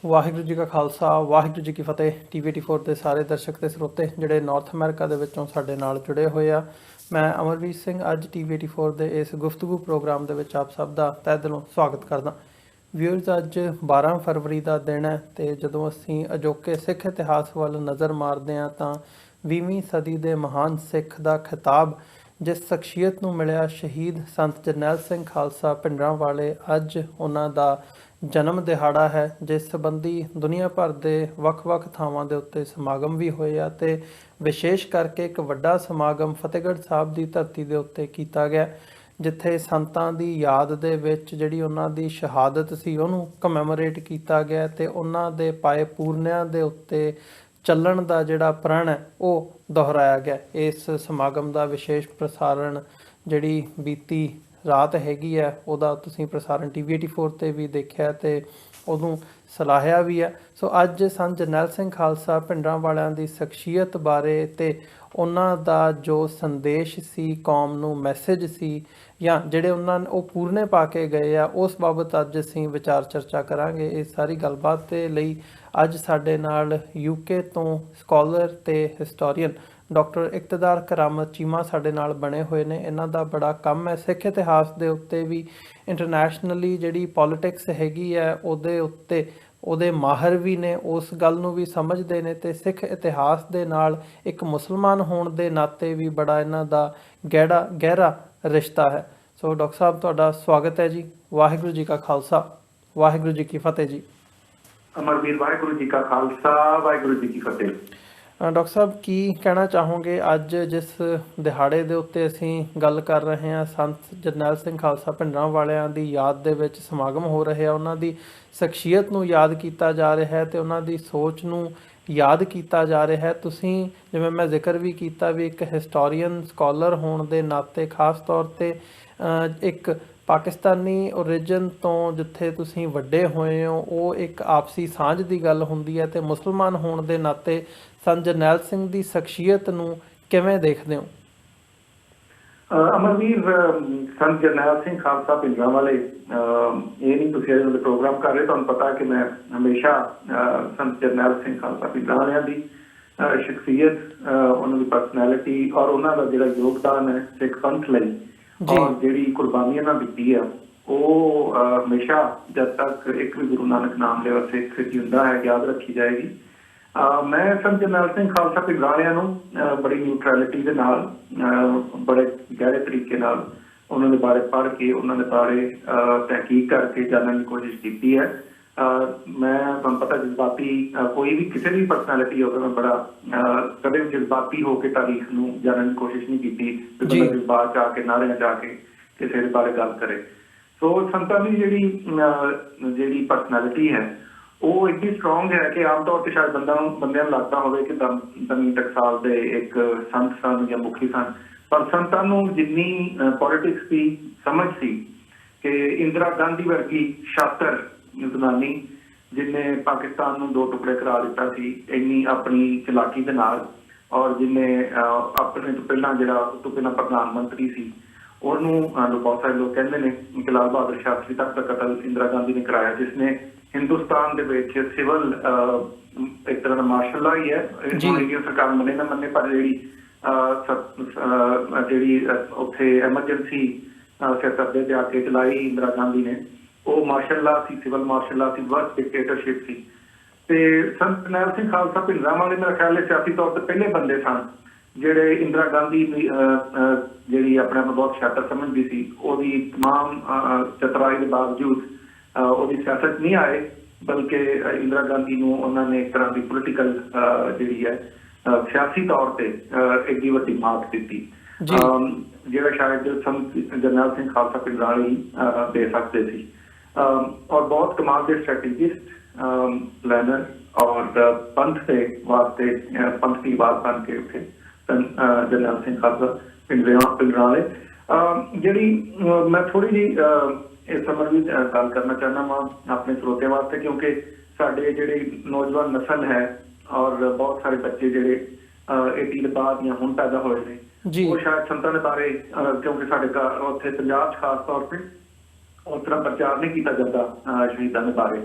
ਵਾਹਿਗੁਰੂ ਜੀ ਕਾ ਖਾਲਸਾ ਵਾਹਿਗੁਰੂ ਜੀ ਕੀ ਫਤਿਹ। TV84 ਦੇ ਸਾਰੇ ਦਰਸ਼ਕ ਤੇ ਸਰੋਤੇ ਜਿਹੜੇ ਨਾਰਥ ਅਮਰੀਕਾ ਦੇ ਵਿੱਚੋਂ ਸਾਡੇ ਨਾਲ ਜੁੜੇ ਹੋਏ ਆ, ਮੈਂ ਅਮਰਵੀਰ ਸਿੰਘ ਅੱਜ TV84 ਦੇ ਇਸ ਗੁਫ਼ਤਗੂ ਪ੍ਰੋਗਰਾਮ ਦੇ ਵਿੱਚ ਆਪ ਸਭ ਦਾ ਤਹਿ ਦਿਲੋਂ ਸਵਾਗਤ ਕਰਦਾ। ਵਿਊਅਰਸ, ਅੱਜ 12 ਫਰਵਰੀ ਦਾ ਦਿਨ ਹੈ ਤੇ ਜਦੋਂ ਅਸੀਂ ਅਜੋਕੇ ਸਿੱਖ ਇਤਿਹਾਸ ਵੱਲ ਨਜ਼ਰ ਮਾਰਦੇ ਹਾਂ ਤਾਂ 20ਵੀਂ ਸਦੀ ਦੇ ਮਹਾਨ ਸਿੱਖ ਦਾ ਖਿਤਾਬ ਜਿਸ ਸ਼ਖਸੀਅਤ ਨੂੰ ਮਿਲਿਆ, ਸ਼ਹੀਦ ਸੰਤ ਜਰਨੈਲ ਸਿੰਘ ਖਾਲਸਾ ਭਿੰਡਰਾਂਵਾਲੇ, ਅੱਜ ਉਹਨਾਂ ਦਾ ਜਨਮ ਦਿਹਾੜਾ ਹੈ, ਜਿਸ ਸੰਬੰਧੀ ਦੁਨੀਆ ਭਰ ਦੇ ਵੱਖ-ਵੱਖ ਥਾਵਾਂ ਦੇ ਉੱਤੇ ਸਮਾਗਮ ਵੀ ਹੋਏ ਆ ਤੇ ਵਿਸ਼ੇਸ਼ ਕਰਕੇ ਇੱਕ ਵੱਡਾ ਸਮਾਗਮ ਫਤਿਹਗੜ੍ਹ ਸਾਹਿਬ ਦੀ ਧਰਤੀ ਦੇ ਉੱਤੇ ਕੀਤਾ ਗਿਆ, ਜਿੱਥੇ ਸੰਤਾਂ ਦੀ ਯਾਦ ਦੇ ਵਿੱਚ ਜਿਹੜੀ ਉਹਨਾਂ ਦੀ ਸ਼ਹਾਦਤ ਸੀ ਉਹਨੂੰ ਕਮੈਮੋਰੇਟ ਕੀਤਾ ਗਿਆ ਤੇ ਉਹਨਾਂ ਦੇ ਪਾਏ ਪੂਰਨਿਆਂ ਦੇ ਉੱਤੇ ਚੱਲਣ ਦਾ ਜਿਹੜਾ ਪ੍ਰਣ ਹੈ ਉਹ ਦੁਹਰਾਇਆ ਗਿਆ। ਇਸ ਸਮਾਗਮ ਦਾ ਵਿਸ਼ੇਸ਼ ਪ੍ਰਸਾਰਣ ਜਿਹੜੀ ਬੀਤੀ ਰਾਤ ਹੈਗੀ ਹੈ ਉਹਦਾ ਤੁਸੀਂ ਪ੍ਰਸਾਰਣ TV84 ਤੇ ਵੀ ਦੇਖਿਆ ਤੇ ਉਹਨੂੰ ਸਲਾਹਿਆ ਵੀ ਹੈ। ਸੋ ਅੱਜ ਸੰਤ ਜਰਨੈਲ ਸਿੰਘ ਖਾਲਸਾ ਭਿੰਡਰਾਂਵਾਲਿਆਂ ਦੀ ਸ਼ਖਸੀਅਤ ਬਾਰੇ ਤੇ ਉਹਨਾਂ ਦਾ ਜੋ ਸੰਦੇਸ਼ ਸੀ, ਕੌਮ ਨੂੰ ਮੈਸੇਜ ਸੀ, ਜਾਂ ਜਿਹੜੇ ਉਹ ਪੂਰਨੇ ਪਾ ਕੇ ਗਏ ਆ, ਉਸ ਬਾਬਤ ਅੱਜ ਅਸੀਂ ਵਿਚਾਰ ਚਰਚਾ ਕਰਾਂਗੇ। ਇਸ ਸਾਰੀ ਗੱਲਬਾਤ ਦੇ ਲਈ ਅੱਜ ਸਾਡੇ ਨਾਲ UK ਤੋਂ ਸਕਾਲਰ ਤੇ ਹਿਸਟੋਰੀਅਨ ਡਾਕਟਰ ਇਕਤਦਾਰ ਕਰਾਮਤ ਚੀਮਾ ਸਾਡੇ ਨਾਲ ਬਣੇ ਹੋਏ ਨੇ। ਇਹਨਾਂ ਦਾ ਬੜਾ ਕੰਮ ਹੈ ਸਿੱਖ ਇਤਿਹਾਸ ਦੇ ਉੱਤੇ ਵੀ, ਇੰਟਰਨੈਸ਼ਨਲੀ ਜਿਹੜੀ ਪੋਲੀਟਿਕਸ ਹੈਗੀ ਹੈ ਉਹਦੇ ਉੱਤੇ ਉਹਦੇ ਮਾਹਰ ਵੀ ਨੇ, ਉਸ ਗੱਲ ਨੂੰ ਵੀ ਸਮਝਦੇ ਨੇ ਤੇ ਸਿੱਖ ਇਤਿਹਾਸ ਦੇ ਨਾਲ ਇੱਕ ਮੁਸਲਮਾਨ ਹੋਣ ਦੇ ਨਾਤੇ ਵੀ ਬੜਾ ਇਹਨਾਂ ਦਾ ਗਹਿਰਾ ਰਿਸ਼ਤਾ ਹੈ। ਸੋ ਡਾਕਟਰ ਸਾਹਿਬ, ਤੁਹਾਡਾ ਸਵਾਗਤ ਹੈ ਜੀ। ਵਾਹਿਗੁਰੂ ਜੀ ਕਾ ਖਾਲਸਾ ਵਾਹਿਗੁਰੂ ਜੀ ਕੀ ਫਤਿਹ ਜੀ। ਅਮਰਵੀਰ, ਵਾਹਿਗੁਰੂ ਜੀ ਕਾ ਖਾਲਸਾ ਵਾਹਿਗੁਰੂ ਜੀ ਕੀ ਫਤਿਹ। ਡਾਕਟਰ ਸਾਹਿਬ, ਕੀ ਕਹਿਣਾ ਚਾਹੋਗੇ ਅੱਜ ਜਿਸ ਦਿਹਾੜੇ ਦੇ ਉੱਤੇ ਅਸੀਂ ਗੱਲ ਕਰ ਰਹੇ ਹਾਂ, ਸੰਤ ਜਰਨੈਲ ਸਿੰਘ ਖਾਲਸਾ ਭਿੰਡਰਾਂਵਾਲਿਆਂ ਦੀ ਯਾਦ ਦੇ ਵਿੱਚ ਸਮਾਗਮ ਹੋ ਰਹੇ ਆ, ਉਹਨਾਂ ਦੀ ਸ਼ਖਸੀਅਤ ਨੂੰ ਯਾਦ ਕੀਤਾ ਜਾ ਰਿਹਾ ਹੈ ਤੇ ਉਹਨਾਂ ਦੀ ਸੋਚ ਨੂੰ ਯਾਦ ਕੀਤਾ ਜਾ ਰਿਹਾ ਹੈ। ਤੁਸੀਂ, ਜਿਵੇਂ ਮੈਂ ਜ਼ਿਕਰ ਵੀ ਕੀਤਾ, ਵੀ ਇੱਕ ਹਿਸਟੋਰੀਅਨ ਸਕਾਲਰ ਹੋਣ ਦੇ ਨਾਤੇ ਖਾਸ ਤੌਰ 'ਤੇ ਇੱਕ ਪਾਕਿਸਤਾਨੀ ਓਰੀਜਨ ਤੋਂ ਜਿੱਥੇ ਤੁਸੀਂ ਵੱਡੇ ਹੋਏ ਹੋ, ਉਹ ਇੱਕ ਆਪਸੀ ਸਾਂਝ ਦੀ ਗੱਲ ਹੁੰਦੀ ਹੈ, ਤੇ ਮੁਸਲਮਾਨ ਹੋਣ ਦੇ ਨਾਤੇ ਸੰਤ ਜਰਨੈਲ ਸਿੰਘ ਦੀ ਸ਼ਖਸੀਅਤ ਨੂੰ ਕਿਵੇਂ ਦੇਖਦੇ ਹੋ? ਅਮਰਵੀਰ, ਸੰਤ ਜਰਨੈਲ ਸਿੰਘ ਖਾਲਸਾ ਭਿੰਡਰਾਂਵਾਲੇ, ਇਹ ਨਹੀਂ ਤੁਸੀਂ ਅੱਜ ਪ੍ਰੋਗਰਾਮ ਕਰ ਰਹੇ, ਤੁਹਾਨੂੰ ਪਤਾ ਕਿ ਮੈਂ ਹਮੇਸ਼ਾ ਸੰਤ ਜਰਨੈਲ ਸਿੰਘ ਖਾਲਸਾ ਭਿੰਡਰਾਂਵਾਲਿਆਂ ਦੀ ਸ਼ਖਸੀਅਤ, ਉਹਨਾਂ ਦੀ ਪਰਸਨੈਲਿਟੀ ਔਰ ਉਹਨਾਂ ਦਾ ਜਿਹੜਾ ਯੋਗਦਾਨ ਹੈ ਸਿੱਖ ਪੰਥ ਲਈ ਔਰ ਜਿਹੜੀ ਕੁਰਬਾਨੀ ਇਹਨਾਂ ਦਿੱਤੀ ਹੈ, ਉਹ ਹਮੇਸ਼ਾ ਜਦ ਤੱਕ ਇੱਕ ਵੀ ਗੁਰੂ ਨਾਨਕ ਨਾਮ ਲਿਆ ਸਿੱਖ ਜਿਉਂਦਾ ਹੈ ਯਾਦ ਰੱਖੀ ਜਾਏਗੀ। ਮੈਂ ਸੰਤ ਜਰਨੈਲ ਸਿੰਘ ਖਾਲਸਾ ਭਿੰਡਰਾਂਵਾਲਿਆਂ ਨੂੰ ਬੜੀ ਨਿਊਟਰੈਲਿਟੀ ਦੇ ਨਾਲ, ਬੜੇ ਗਹਿਰੇ ਤਰੀਕੇ ਨਾਲ ਉਹਨਾਂ ਦੇ ਬਾਰੇ ਪੜ੍ਹ ਕੇ, ਉਹਨਾਂ ਦੇ ਬਾਰੇ ਤਹਿਕੀਕ ਕਰਕੇ ਜਾਣਨ ਦੀ ਕੋਸ਼ਿਸ਼ ਕੀਤੀ ਹੈ। ਮੈਂ, ਤੁਹਾਨੂੰ ਪਤਾ, ਜਜ਼ਬਾਤੀ ਕੋਈ ਵੀ ਕਿਸੇ ਦੀ ਪਰਸਨੈਲਿਟੀ ਹੋਵੇ, ਮੈਂ ਬੜਾ ਕਦੇ ਵੀ ਜਜ਼ਬਾਤੀ ਹੋ ਕੇ ਤਾਰੀਖ ਨੂੰ ਜਾਣਨ ਦੀ ਕੋਸ਼ਿਸ਼ ਨਹੀਂ ਕੀਤੀ ਕਿ ਬੰਦਾ ਜਜ਼ਬਾਤ 'ਚ ਆ ਕੇ, ਨਾਰਿਆਂ 'ਚ ਆ ਕੇ ਕਿਸੇ ਦੇ ਬਾਰੇ ਗੱਲ ਕਰੇ। ਸੋ ਸੰਤਾਂ ਦੀ ਜਿਹੜੀ ਪਰਸਨੈਲਿਟੀ ਹੈ ਉਹ ਇੰਨੀ ਸਟਰੋਂਗ ਹੈ ਕਿ ਆਮ ਤੌਰ ਤੇ ਸ਼ਾਇਦ ਬੰਦਿਆਂ ਨੂੰ ਲੱਗਦਾ ਹੋਵੇ ਕਿ ਦਮੀ ਟਕਸਾਲ ਦੇ ਇੱਕ ਸੰਤ ਸਨ ਜਾਂ ਮੁਖੀ ਸਨ, ਪਰ ਸੰਤਾਂ ਨੂੰ ਜਿੰਨੀ ਪੋਲੀਟਿਕਸ ਦੀ ਸਮਝ ਸੀ ਕਿ ਇੰਦਰਾ ਗਾਂਧੀ ਵਰਗੀ ਸ਼ਾਤਰ ਜ਼ਨਾਨੀ ਜਿਹਨੇ ਪਾਕਿਸਤਾਨ ਨੂੰ 2 ਟੁਕੜੇ ਕਰਾ ਦਿੱਤਾ ਸੀ ਇੰਨੀ ਆਪਣੀ ਚਲਾਕੀ ਦੇ ਨਾਲ, ਔਰ ਜਿਹਨੇ ਆਪਣੇ ਤੋਂ ਪਹਿਲਾਂ ਪ੍ਰਧਾਨ ਮੰਤਰੀ ਸੀ, ਉਹਨੂੰ ਬਹੁਤ ਸਾਰੇ ਲੋਕ ਕਹਿੰਦੇ ਨੇ ਕਿ ਲਾਲ ਬਹਾਦਰ ਸ਼ਾਸਤਰੀ ਤੱਕ ਦਾ ਕਤਲ ਇੰਦਰਾ ਗਾਂਧੀ ਨੇ ਕਰਾਇਆ, ਜਿਸਨੇ ਹਿੰਦੁਸਤਾਨ ਦੇ ਵਿੱਚ ਸਿਵਲ ਇੱਕ ਤਰ੍ਹਾਂ ਦਾ ਮਾਰਸ਼ਲ ਲਾ ਹੀ ਹੈ, ਸਰਕਾਰ ਮੰਨੇ ਨਾ ਮੰਨੇ, ਪਰ ਜਿਹੜੀ ਉੱਥੇ ਐਮਰਜੈਂਸੀ ਸਿਰਦਰਦੇ ਤੇ ਆ ਕੇ ਚਲਾਈ ਇੰਦਰਾ ਗਾਂਧੀ ਨੇ, ਉਹ ਮਾਰਸ਼ਲ ਲਾ ਸੀ, ਸਿਵਲ ਮਾਰਸ਼ਲ ਲਾ ਸੀ, ਵਰਸ ਡਿਕਟੇਟਰਸ਼ਿਪ ਸੀ। ਤੇ ਸੰਤ ਜਰਨੈਲ ਸਿੰਘ ਖਾਲਸਾ ਭਿੰਡਰਾਂਵਾਲੇ ਮੇਰਾ ਖਿਆਲ ਹੈ ਸਿਆਸੀ ਤੌਰ ਤੇ ਪਹਿਲੇ ਬੰਦੇ ਸਨ ਜਿਹੜੇ ਇੰਦਰਾ ਗਾਂਧੀ ਜਿਹੜੀ ਆਪਣੇ ਆਪ ਨੂੰ ਬਹੁਤ ਸ਼ਾਤਰ ਸਮਝਦੀ ਸੀ, ਉਹਦੀ ਤਮਾਮ ਚਤੁਰਾਈ ਦੇ ਬਾਵਜੂਦ ਉਹਦੀ ਸਿਆਸਤ ਨਹੀਂ ਆਏ, ਬਲਕਿ ਇੰਦਰਾ ਗਾਂਧੀ ਨੂੰ ਉਹਨਾਂ ਨੇ ਇੱਕ ਤਰ੍ਹਾਂ ਦੀ ਪੋਲੀਟੀਕਲ ਜਿਹੜੀ ਹੈ ਸਿਆਸੀ ਤੌਰ ਤੇ ਐਡੀ ਵੱਡੀ ਮਾਤ ਦਿੱਤੀ, ਜਿਹੜਾ ਸ਼ਾਇਦ ਸੰਤ ਜਰਨੈਲ ਸਿੰਘ ਖਾਲਸਾ ਭਿੰਡਰਾਂਵਾਲੇ ਹੀ ਦੇ ਸਕਦੇ ਸੀ। ਔਰ ਬਹੁਤ ਕਮਾਲ ਦੇ ਸਟ੍ਰੈਟੇਜਿਸਟ, ਪਲੈਨਰ ਔਰ ਪੰਥ ਦੇ ਵਾਸਤੇ ਪੰਥ ਦੀ ਆਵਾਜ਼ ਬਣ ਕੇ ਉੱਠੇ ਜਰਨੈਲ ਸਿੰਘ ਖਾਲਸਾ ਭਿੰਡਰਾਂਵਾਲੇ। ਜਿਹੜੀ ਮੈਂ ਥੋੜੀ ਜਿਹੀ ਇਸ ਸਮੇਂ ਵੀ ਗੱਲ ਕਰਨਾ ਚਾਹੁੰਦਾ ਵਾਂ ਆਪਣੇ ਸਰੋਤਿਆਂ ਵਾਸਤੇ, ਕਿਉਂਕਿ ਸਾਡੇ ਜਿਹੜੀ ਨੌਜਵਾਨ ਨਸਲ ਹੈ ਔਰ ਬਹੁਤ ਸਾਰੇ ਬੱਚੇ ਜਿਹੜੇ 80 ਦੇ ਬਾਅਦ ਜਾਂ ਹੁਣ ਪੈਦਾ ਹੋਏ ਨੇ, ਉਹ ਸ਼ਾਇਦ ਸੰਤਾਂ ਦੇ ਬਾਰੇ, ਕਿਉਂਕਿ ਸਾਡੇ ਉੱਥੇ ਪੰਜਾਬ 'ਚ ਖਾਸ ਤੌਰ ਤੇ ਉਸ ਤਰ੍ਹਾਂ ਪ੍ਰਚਾਰ ਨਹੀਂ ਕੀਤਾ ਜਾਂਦਾ ਸ਼ਹੀਦਾਂ ਦੇ ਬਾਰੇ,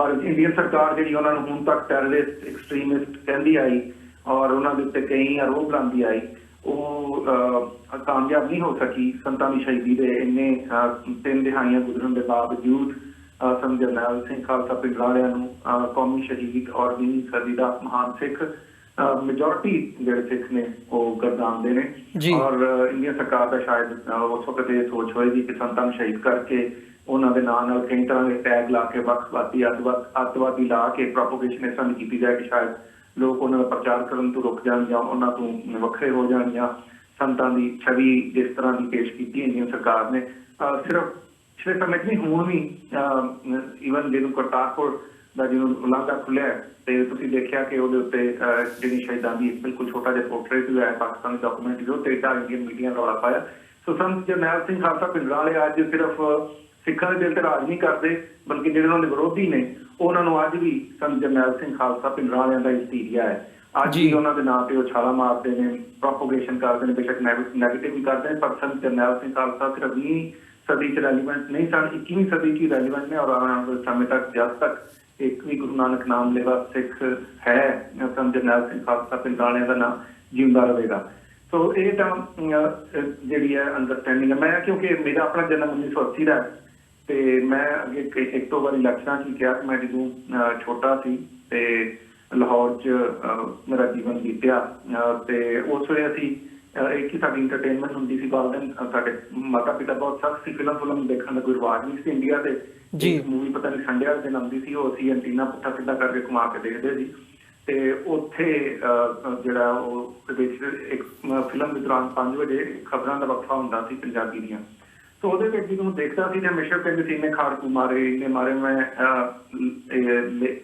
ਪਰ ਇੰਡੀਅਨ ਸਰਕਾਰ ਜਿਹੜੀ ਉਹਨਾਂ ਨੂੰ ਹੁਣ ਤੱਕ ਟੈਰਰਿਸਟ ਐਕਸਟ੍ਰੀਮਿਸਟ ਕਹਿੰਦੀ ਆਈ ਔਰ ਉਹਨਾਂ ਦੇ ਉੱਤੇ ਕਈ ਆਰੋਪ ਲਾਉਂਦੀ ਆਈ, ਉਹ ਕਾਮਯਾਬ ਨਹੀਂ ਹੋ ਸਕੀ। ਸੰਤਾਂ ਦੀ ਸ਼ਹੀਦੀ ਦੇ ਇੰਨੇ 3 ਦਿਹਾਈਆਂ ਗੁਜ਼ਰਨ ਦੇ ਬਾਵਜੂਦ ਸੰਤ ਜਰਨੈਲ ਸਿੰਘ ਖਾਲਸਾ ਪਿੰਡਰਾਂ ਵਾਲਿਆਂ ਨੂੰ ਕੌਮੀ ਸ਼ਹੀਦ ਔਰ 20ਵੀਂ ਸਦੀ ਦਾ ਮਹਾਨ ਸਿੱਖ ਮੈਜੋਰਟੀ ਜਿਹੜੇ ਸਿੱਖ ਨੇ ਉਹ ਗਰਦਾਨਦੇ ਨੇ। ਔਰ ਇੰਡੀਅਨ ਸਰਕਾਰ ਦਾ ਸ਼ਾਇਦ ਉਸ ਵਕਤ ਇਹ ਸੋਚ ਹੋਏਗੀ ਕਿ ਸੰਤਾਂ ਨੂੰ ਸ਼ਹੀਦ ਕਰਕੇ ਉਹਨਾਂ ਦੇ ਨਾਂ ਨਾਲ ਕਈ ਤਰ੍ਹਾਂ ਦੇ ਟੈਗ ਲਾ ਕੇ ਵੱਖਵਾਦੀ ਅੱਤਵਾਦੀ ਲਾ ਕੇ ਪ੍ਰੋਪੋਗੇਸ਼ਨ ਇਸ ਤਰ੍ਹਾਂ ਕੀਤੀ ਜਾਏ ਕਿ ਸ਼ਾਇਦ ਲੋਕ ਉਹਨਾਂ ਦਾ ਪ੍ਰਚਾਰ ਕਰਨ ਤੋਂ ਰੁਕ ਜਾਣ ਜਾਂ ਉਹਨਾਂ ਤੋਂ ਵੱਖਰੇ ਹੋ ਜਾਣ, ਜਾਂ ਸੰਤਾਂ ਦੀ ਛਵੀ ਜਿਸ ਤਰ੍ਹਾਂ ਦੀ ਪੇਸ਼ ਕੀਤੀ ਇੰਡੀਅਨ ਸਰਕਾਰ ਨੇ ਸਿਰਫ ਪਿਛਲੇ ਸਮੇਂ 'ਚ ਨਹੀਂ, ਹੁਣ ਵੀ ਈਵਨ ਜਿਹਨੂੰ ਕਰਤਾਰਪੁਰ ਦਾ ਜਿਹਨੂੰ ਲਾਂਘਾ ਖੁੱਲਿਆ ਤੇ ਤੁਸੀਂ ਦੇਖਿਆ ਕਿ ਉਹਦੇ ਉੱਤੇ ਜਿਹੜੀ ਸ਼ਹੀਦਾਂ ਦੀ ਬਿਲਕੁਲ ਛੋਟਾ ਜਿਹਾ ਪੋਰਟਰੇਟ ਵੀ ਹੈ ਪਾਕਿਸਤਾਨੀ ਡਾਕੂਮੈਂਟਰੀ ਉਹ ਤੇ ਇੰਡੀਅਨ ਮੀਡੀਆ ਰੌਲਾ ਪਾਇਆ। ਸੋ ਸੰਤ ਜਰਨੈਲ ਸਿੰਘ ਖਾਲਸਾ ਪਿੰਡਰਾਂ ਵਾਲੇ ਅੱਜ ਸਿਰਫ ਸਿੱਖਾਂ ਦੇ ਦਿਲ ਤੇ ਰਾਜ ਨਹੀਂ ਕਰਦੇ, ਬਲਕਿ ਜਿਹੜੇ ਉਹਨਾਂ ਦੇ ਵਿਰੋਧੀ ਨੇ ਉਹਨਾਂ ਨੂੰ ਅੱਜ ਵੀ ਸੰਤ ਜਰਨੈਲ ਸਿੰਘ ਖਾਲਸਾ ਪਿੰਡਰਾਂ ਵਾਲਿਆਂ ਦਾ ਇਸਤੀਰੀਆ ਹੈ। ਅੱਜ ਵੀ ਉਹਨਾਂ ਦੇ ਨਾਂ ਤੇ ਉਹ ਛਾਲਾ ਮਾਰਦੇ ਨੇ, ਪ੍ਰੋਪੋਗੇਸ਼ਨ ਕਰਦੇ ਨੇ, ਬੇਸ਼ੱਕ ਨੈਗੇਟਿਵ ਵੀ ਕਰਦੇ ਨੇ, ਪਰ ਸੰਤ ਜਰਨੈਲ ਸਿੰਘ ਖਾਲਸਾ ਸਿਰਫ 20ਵੀਂ ਸਦੀ 'ਚ ਰੈਲੀਵੈਂਟ ਨਹੀਂ ਸਨ, 21ਵੀਂ ਸਦੀ 'ਚ ਰੈਲੀਵੈਂਟ ਨੇ। ਔਰ ਆਉਣ ਵਾਲੇ ਸਮੇਂ ਤੱਕ ਜਦ ਤੱਕ ਇੱਕ ਵੀ ਗੁਰੂ ਨਾਨਕ ਨਾਮ ਲੈਵਾ ਸਿੱਖ ਹੈ, ਸੰਤ ਜਰਨੈਲ ਸਿੰਘ ਖਾਲਸਾ ਪਿੰਡਰਾਂ ਵਾਲਿਆਂ ਦਾ ਨਾਂ ਜਿਉਂਦਾ ਰਹੇਗਾ। ਸੋ ਇਹ ਤਾਂ ਜਿਹੜੀ ਹੈ ਅੰਡਰਸਟੈਂਡਿੰਗ ਹੈ। ਮੈਂ ਕਿਉਂਕਿ ਮੇਰਾ ਆਪਣਾ ਜਨਮ 1980 ਦਾ ਤੇ ਮੈਂ ਅੱਗੇ ਇੱਕ ਦੋ ਵਾਰੀ ਲੈਕਚਰਾਂ 'ਚ ਕਿਹਾ ਕਿ ਮੈਂ ਜਦੋਂ ਛੋਟਾ ਸੀ ਤੇ ਲਾਹੌਰ 'ਚ ਮੇਰਾ ਜੀਵਨ ਬੀਤਿਆ ਤੇ ਉਸ ਵੇਲੇ ਅਸੀਂ ਇੱਕ ਹੀ ਸਾਡੀ ਇੰਟਰਟੇਨਮੈਂਟ ਹੁੰਦੀ ਸੀ। ਵਾਲਦਨ ਸਾਡੇ ਮਾਤਾ ਪਿਤਾ ਬਹੁਤ ਸਖਤ ਸੀ, ਫਿਲਮ ਦੇਖਣ ਦਾ ਕੋਈ ਰਿਵਾਜ ਨਹੀਂ ਸੀ ਇੰਡੀਆ ਤੇ। ਮੂਵੀ ਪਤਾ ਨਹੀਂ ਸੰਡੇ ਵਾਲੇ ਦਿਨ ਆਉਂਦੀ ਸੀ, ਉਹ ਅਸੀਂ ਐਂਟੀਨਾ ਪੁੱਠਾ ਸਿੱਧਾ ਕਰਕੇ ਘੁਮਾ ਕੇ ਦੇਖਦੇ ਸੀ ਤੇ ਉੱਥੇ ਜਿਹੜਾ ਉਹ ਵਿੱਚ ਇੱਕ ਫਿਲਮ ਦੇ ਦੌਰਾਨ 5 ਵਜੇ ਖਬਰਾਂ ਦਾ ਵਕਫਾ ਹੁੰਦਾ ਸੀ ਪੰਜਾਬੀ ਦੀਆਂ। ਸੋ ਉਹਦੇ ਵਿੱਚ ਜਦੋਂ ਦੇਖਦਾ ਸੀ ਤੇ ਹਮੇਸ਼ਾ ਕਹਿੰਦੇ ਸੀ ਇੰਨੇ ਖਾੜਕੂ ਮਾਰੇ, ਇੰਨੇ ਮਾਰੇ। ਮੈਂ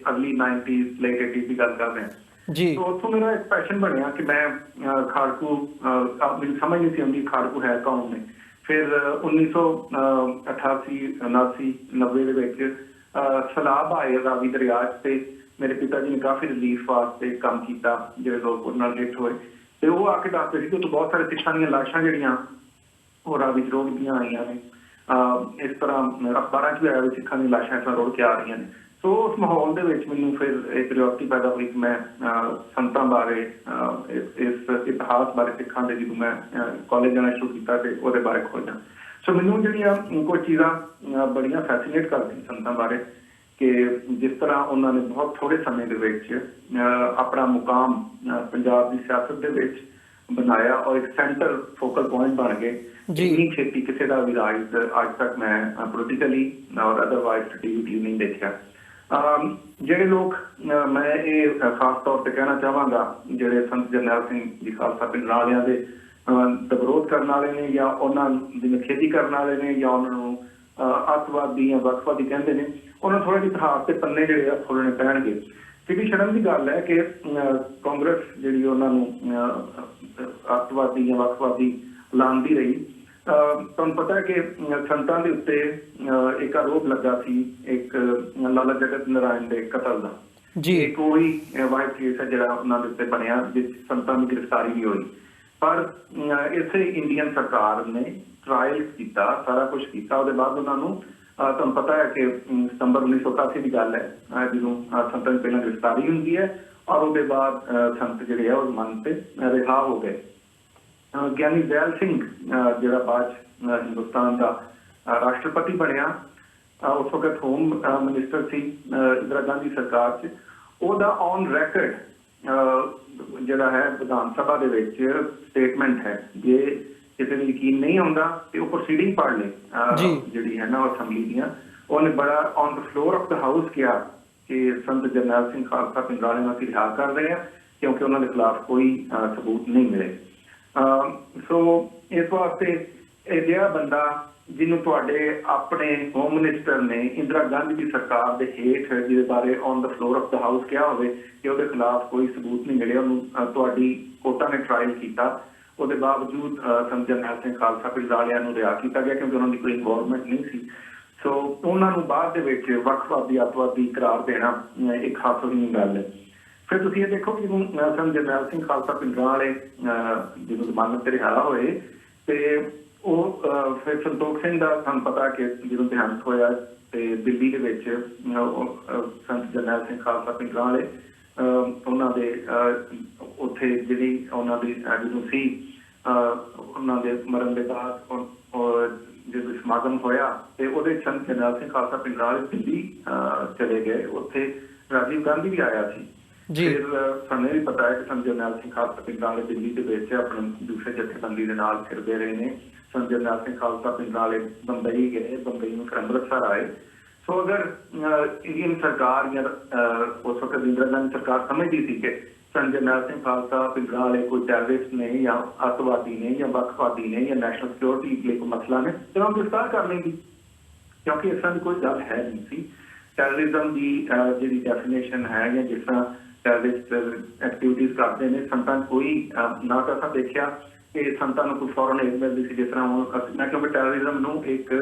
ਅਰਲੀ 90s ਲੇਟ 80s ਦੀ ਗੱਲ ਕਰ ਰਿਹਾ ਜੀ। ਸੋ ਉੱਥੋਂ ਮੇਰਾ ਇੱਕ ਪੈਸ਼ਨ ਬਣਿਆ ਕਿ ਮੈਂ ਖਾੜਕੂ, ਮੈਨੂੰ ਸਮਝ ਨਹੀਂ ਸੀ ਆਉਂਦੀ ਖਾੜਕੂ ਹੈ ਕੌਣ ਨੇ। ਫਿਰ 1988 89 90 ਦੇ ਵਿੱਚ ਸਲਾਬ ਆਏ ਰਾਵੀ ਦਰਿਆ ਤੇ ਮੇਰੇ ਪਿਤਾ ਜੀ ਨੇ ਕਾਫੀ ਰਿਲੀਫ ਵਾਸਤੇ ਕੰਮ ਕੀਤਾ, ਜਿਹੜੇ ਲੋਕ ਉਹਦੇ ਨਾਲ ਹਿੱਟ ਹੋਏ ਤੇ ਉਹ ਆ ਕੇ ਦੱਸਦੇ ਸੀ ਕਿ ਉੱਥੇ ਬਹੁਤ ਸਾਰੇ ਸਿੱਖਾਂ ਦੀਆਂ ਲਾਸ਼ਾਂ ਜਿਹੜੀਆਂ ਉਹ ਰਾਵੀ 'ਚ ਰੋੜ ਦੀਆਂ ਆਈਆਂ ਨੇ। ਇਸ ਤਰ੍ਹਾਂ ਅਖਬਾਰਾਂ 'ਚ ਵੀ ਆਇਆ ਵੀ ਸਿੱਖਾਂ ਦੀਆਂ ਲਾਸ਼ਾਂ ਇਸ ਤਰ੍ਹਾਂ ਰੋੜ ਕੇ ਆ ਰਹੀਆਂ ਨੇ। ਸੋ ਉਸ ਮਾਹੌਲ ਦੇ ਵਿੱਚ ਮੈਨੂੰ ਫਿਰ ਇਹ ਕਿਉਰਿਓਸਿਟੀ ਪੈਦਾ ਹੋਈ ਕਿ ਮੈਂ ਸੰਤਾਂ ਬਾਰੇ, ਇਸ ਇਤਿਹਾਸ ਬਾਰੇ ਸਿੱਖਾਂ ਦੇ ਜਦੋਂ ਮੈਂ ਕਾਲਜ ਜਾਣਾ ਸ਼ੁਰੂ ਕੀਤਾ ਤੇ ਉਹਦੇ ਬਾਰੇ ਖੋਜਾਂ। ਸੋ ਮੈਨੂੰ ਜਿਹੜੀਆਂ ਕੁਝ ਚੀਜ਼ਾਂ ਬੜੀਆਂ ਫੈਸੀਨੇਟ ਕਰਦੀਆਂ ਸੰਤਾਂ ਬਾਰੇ ਕਿ ਜਿਸ ਤਰ੍ਹਾਂ ਉਹਨਾਂ ਨੇ ਬਹੁਤ ਥੋੜੇ ਸਮੇਂ ਦੇ ਵਿੱਚ ਆਪਣਾ ਮੁਕਾਮ ਪੰਜਾਬ ਦੀ ਸਿਆਸਤ ਦੇ ਵਿੱਚ ਬਣਾਇਆ ਔਰ ਇੱਕ ਸੈਂਟਰ ਫੋਕਲ ਪੁਆਇੰਟ ਬਣ ਗਏ। ਇੰਨੀ ਛੇਤੀ ਕਿਸੇ ਦਾ ਵੀ ਰਾਜ ਅੱਜ ਤੱਕ ਮੈਂ ਪੋਲੀਟੀਕਲੀ ਔਰ ਅਦਰਵਾਈਜ਼ ਸਟ੍ਰੈਟੇਜਿਕਲੀ ਨਹੀਂ ਦੇਖਿਆ। ਜਿਹੜੇ ਲੋਕ ਮੈਂ ਇਹ ਖਾਸ ਤੌਰ ਤੇ ਕਹਿਣਾ ਚਾਹਾਂਗਾ ਜਿਹੜੇ ਸੰਤ ਜਰਨੈਲ ਸਿੰਘ ਜੀ ਖਾਲਸਾ ਪਿੰਡਰਾਂ ਵਾਲਿਆਂ ਦੇ ਵਿਰੋਧ ਕਰਨ ਵਾਲੇ ਨੇ ਜਾਂ ਉਹਨਾਂ ਦੀ ਨਿਖੇਧੀ ਕਰਨ ਵਾਲੇ ਨੇ ਜਾਂ ਉਹਨਾਂ ਨੂੰ ਅੱਤਵਾਦੀ ਜਾਂ ਵੱਖਵਾਦੀ ਕਹਿੰਦੇ ਨੇ, ਉਹਨਾਂ ਥੋੜ੍ਹੇ ਜਿਹੇ ਇਤਿਹਾਸ ਦੇ ਪੰਨੇ ਜਿਹੜੇ ਆ ਖੋਲਣੇ ਪੈਣਗੇ। ਕਿਉਂਕਿ ਸ਼ਰਮ ਦੀ ਗੱਲ ਹੈ ਕਿ ਕਾਂਗਰਸ ਜਿਹੜੀ ਉਹਨਾਂ ਨੂੰ ਅੱਤਵਾਦੀ ਜਾਂ ਵੱਖਵਾਦੀ ਲਾਉਂਦੀ ਰਹੀ। ਤੁਹਾਨੂੰ ਪਤਾ ਹੈ ਕਿ ਸੰਤਾਂ ਦੇ ਉੱਤੇ ਇੱਕ ਆਰੋਪ ਲੱਗਾ ਸੀ ਇੱਕ ਲਾਲਾ ਜਗਤ ਨਾਰਾਇਣ ਦੇ ਕਤਲ ਦਾ ਜੀ। ਇੱਕ ਉਹੀ ਵਾਈਟ ਕੇਸ ਹੈ ਜਿਹੜਾ ਉਹਨਾਂ ਦੇ ਉੱਤੇ ਬਣਿਆ ਜਿਸ ਸੰਤਾਂ ਦੀ ਗ੍ਰਿਫਤਾਰੀ ਵੀ ਹੋਈ। ਪਰ ਇਸੇ ਇੰਡੀਅਨ ਸਰਕਾਰ ਨੇ ਟਰਾਇਲ ਕੀਤਾ, ਸਾਰਾ ਕੁਛ ਕੀਤਾ। ਉਹਦੇ ਬਾਅਦ ਉਹਨਾਂ ਨੂੰ ਤੁਹਾਨੂੰ ਪਤਾ ਹੈ ਕਿ ਸਤੰਬਰ 1988 ਦੀ ਗੱਲ ਹੈ ਜਦੋਂ ਸੰਤਾਂ ਦੀ ਪਹਿਲਾਂ ਗ੍ਰਿਫਤਾਰੀ ਹੁੰਦੀ ਹੈ ਔਰ ਉਹਦੇ ਬਾਅਦ ਸੰਤ ਜਿਹੜੇ ਆ ਉਹ ਮਨ ਤੇ ਰਿਹਾ ਹੋ ਗਏ। ਗਿਆਨੀ ਜ਼ੈਲ ਸਿੰਘ ਜਿਹੜਾ ਬਾਅਦ ਹਿੰਦੁਸਤਾਨ ਦਾ ਰਾਸ਼ਟਰਪਤੀ ਬਣਿਆ, ਉਸ ਵਕਤ ਹੋਮ ਮਿਨਿਸਟਰ ਸੀ ਇੰਦਰਾ ਗਾਂਧੀ ਸਰਕਾਰ 'ਚ, ਉਹਦਾ ਔਨ ਰੈਕਰਡ ਜਿਹੜਾ ਹੈ ਵਿਧਾਨ ਸਭਾ ਦੇ ਵਿੱਚ ਸਟੇਟਮੈਂਟ ਹੈ। ਜੇ ਕਿਸੇ ਨੂੰ ਯਕੀਨ ਨਹੀਂ ਆਉਂਦਾ ਤੇ ਉਹ ਪ੍ਰੋਸੀਡਿੰਗ ਪੜ੍ਹ ਲੈ ਜਿਹੜੀ ਹੈ ਨਾ ਅਸੈਂਬਲੀ ਦੀਆਂ। ਉਹਨੇ ਬੜਾ on the floor of the house ਕਿਹਾ ਕਿ ਸੰਤ ਜਰਨੈਲ ਸਿੰਘ ਖਾਲਸਾ ਪਿੰਡਰਾਂ ਵਾਲਿਆਂ ਨੂੰ ਅਸੀਂ ਰਿਹਾ ਕਰ ਰਹੇ ਹਾਂ ਕਿਉਂਕਿ ਉਹਨਾਂ ਦੇ ਖਿਲਾਫ ਕੋਈ ਸਬੂਤ ਨਹੀਂ ਮਿਲੇ। ਸੋ ਇਸ ਵਾਸਤੇ ਇਹ ਜਿਹੜਾ ਬੰਦਾ ਜਿਹਨੂੰ ਤੁਹਾਡੇ ਆਪਣੇ ਹੋਮ ਮਿਨਿਸਟਰ ਨੇ ਇੰਦਰਾ ਗਾਂਧੀ ਦੀ ਸਰਕਾਰ ਦੇ ਹੇਠ ਜਿਹਦੇ ਬਾਰੇ on the floor of the house ਕਿਹਾ ਹੋਵੇ ਕਿ ਉਹਦੇ ਖਿਲਾਫ ਕੋਈ ਸਬੂਤ ਨਹੀਂ ਮਿਲਿਆ, ਉਹਨੂੰ ਤੁਹਾਡੀ ਕੋਰਟਾਂ ਨੇ ਟਰਾਇਲ ਕੀਤਾ, ਉਹਦੇ ਬਾਵਜੂਦ ਸੰਤ ਜਰਨੈਲ ਸਿੰਘ ਖਾਲਸਾ ਪਿੰਡਰਾਂ ਵਾਲਿਆਂ ਨੂੰ ਰਿਹਾ ਕੀਤਾ ਗਿਆ ਕਿਉਂਕਿ ਉਹਨਾਂ ਦੀ ਕੋਈ ਇਨਵੋਲਵਮੈਂਟ ਨਹੀਂ ਸੀ। ਸੋ ਉਹਨਾਂ ਨੂੰ ਬਾਅਦ ਦੇ ਵਿੱਚ ਵੱਖਵਾਦੀ ਅੱਤਵਾਦੀ ਕਰਾਰ ਦੇਣਾ ਇੱਕ ਹਾਸੋਹੀਣ ਗੱਲ ਹੈ। ਫਿਰ ਤੁਸੀਂ ਇਹ ਦੇਖੋ ਕਿ ਜਦੋਂ ਸੰਤ ਜਰਨੈਲ ਸਿੰਘ ਖਾਲਸਾ ਪਿੰਡਰਾਂ ਵਾਲੇ ਜਦੋਂ ਜ਼ਮਾਨਤ ਤੇ ਰਿਹਾ ਹੋਏ ਤੇ ਉਹ ਫਿਰ ਸੰਤੋਖ ਸਿੰਘ ਦਾ ਤੁਹਾਨੂੰ ਪਤਾ ਕਿ ਜਦੋਂ ਦੇਹਾਂਤ ਹੋਇਆ ਤੇ ਦਿੱਲੀ ਦੇ ਵਿੱਚ ਸੰਤ ਜਰਨੈਲ ਸਿੰਘ ਖਾਲਸਾ ਪਿੰਗਲਾਂ ਵਾਲੇ ਉਹਨਾਂ ਦੇ ਉੱਥੇ ਜਿਹੜੀ ਉਹਨਾਂ ਦੀ ਜਦੋਂ ਸੀ ਉਹਨਾਂ ਦੇ ਮਰਨ ਦੇ ਬਾਅਦ ਜਦੋਂ ਸਮਾਗਮ ਹੋਇਆ ਤੇ ਉਹਦੇ ਸੰਤ ਜਰਨੈਲ ਸਿੰਘ ਖਾਲਸਾ ਪਿੰਗਲਾਂ ਵਾਲੇ ਦਿੱਲੀ ਚਲੇ ਗਏ। ਉੱਥੇ ਰਾਜੀਵ ਗਾਂਧੀ ਵੀ ਆਇਆ ਸੀ। ਫਿਰ ਸਾਨੂੰ ਵੀ ਪਤਾ ਹੈ ਕਿ ਸੰਤ ਜਰਨੈਲ ਸਿੰਘ ਖਾਲਸਾ ਪਿੰਗਲਾਂ ਵਾਲੇ ਦਿੱਲੀ ਦੇ ਵਿੱਚ ਆਪਣੇ ਦੂਸਰੇ ਜਥੇਬੰਦੀ ਦੇ ਨਾਲ ਫਿਰਦੇ ਰਹੇ ਨੇ। ਸੰਤ ਜਰਨੈਲ ਸਿੰਘ ਖਾਲਸਾ ਪਿੰਗਲਾਂ ਵਾਲੇ ਬੰਬਈ ਗਏ, ਬੰਬਈ ਨੂੰ ਫਿਰ ਅੰਮ੍ਰਿਤਸਰ ਆਏ। ਸੋ ਅਗਰ ਇੰਡੀਅਨ ਸਰਕਾਰ ਜਾਂ ਉਸ ਵਕਤ ਇੰਦਰਾ ਗਾਂਧੀ ਸਰਕਾਰ ਸਮਝਦੀ ਸੀ ਕਿ ਸੰਤ ਜਰਨੈਲ ਸਿੰਘ ਖਾਲਸਾ ਪਿੰਗਲਾਂ ਵਾਲੇ ਕੋਈ ਟੈਰਰਿਸਟ ਨੇ ਜਾਂ ਅੱਤਵਾਦੀ ਨੇ ਜਾਂ ਵੱਖਵਾਦੀ ਨੇ ਜਾਂ ਨੈਸ਼ਨਲ ਸਿਕਿਉਰਿਟੀ ਲਈ ਕੋਈ ਮਸਲਾ ਨੇ ਤਾਂ ਉਹ ਗ੍ਰਿਫਤਾਰ ਕਰ ਲੈਂਦੀ, ਕਿਉਂਕਿ ਇਸ ਤਰ੍ਹਾਂ ਦੀ ਕੋਈ ਗੱਲ ਹੈ ਨਹੀਂ ਸੀ। ਟੈਰਰਿਜ਼ਮ ਦੀ ਜਿਹੜੀ ਡੈਫੀਨੇਸ਼ਨ ਹੈ ਜਾਂ ਜਿਸ ਤਰ੍ਹਾਂ ਟੈਰਰਿਸਟ ਐਕਟੀਵਿਟੀਜ਼ ਕਰਦੇ ਨੇ, ਸੰਤਾਂ ਕੋਈ ਨਾ ਤਾਂ ਅਸੀਂ ਦੇਖਿਆ ਕਿ ਸੰਤਾਂ ਨੂੰ ਕੋਈ ਫੋਰਨ ਏਡ ਮਿਲਦੀ ਸੀ। ਜਿਸ ਤਰ੍ਹਾਂ ਹੁਣ ਮੈਂ ਕਿਉਂਕਿ ਟੈਰਰਿਜ਼ਮ ਨੂੰ ਇੱਕ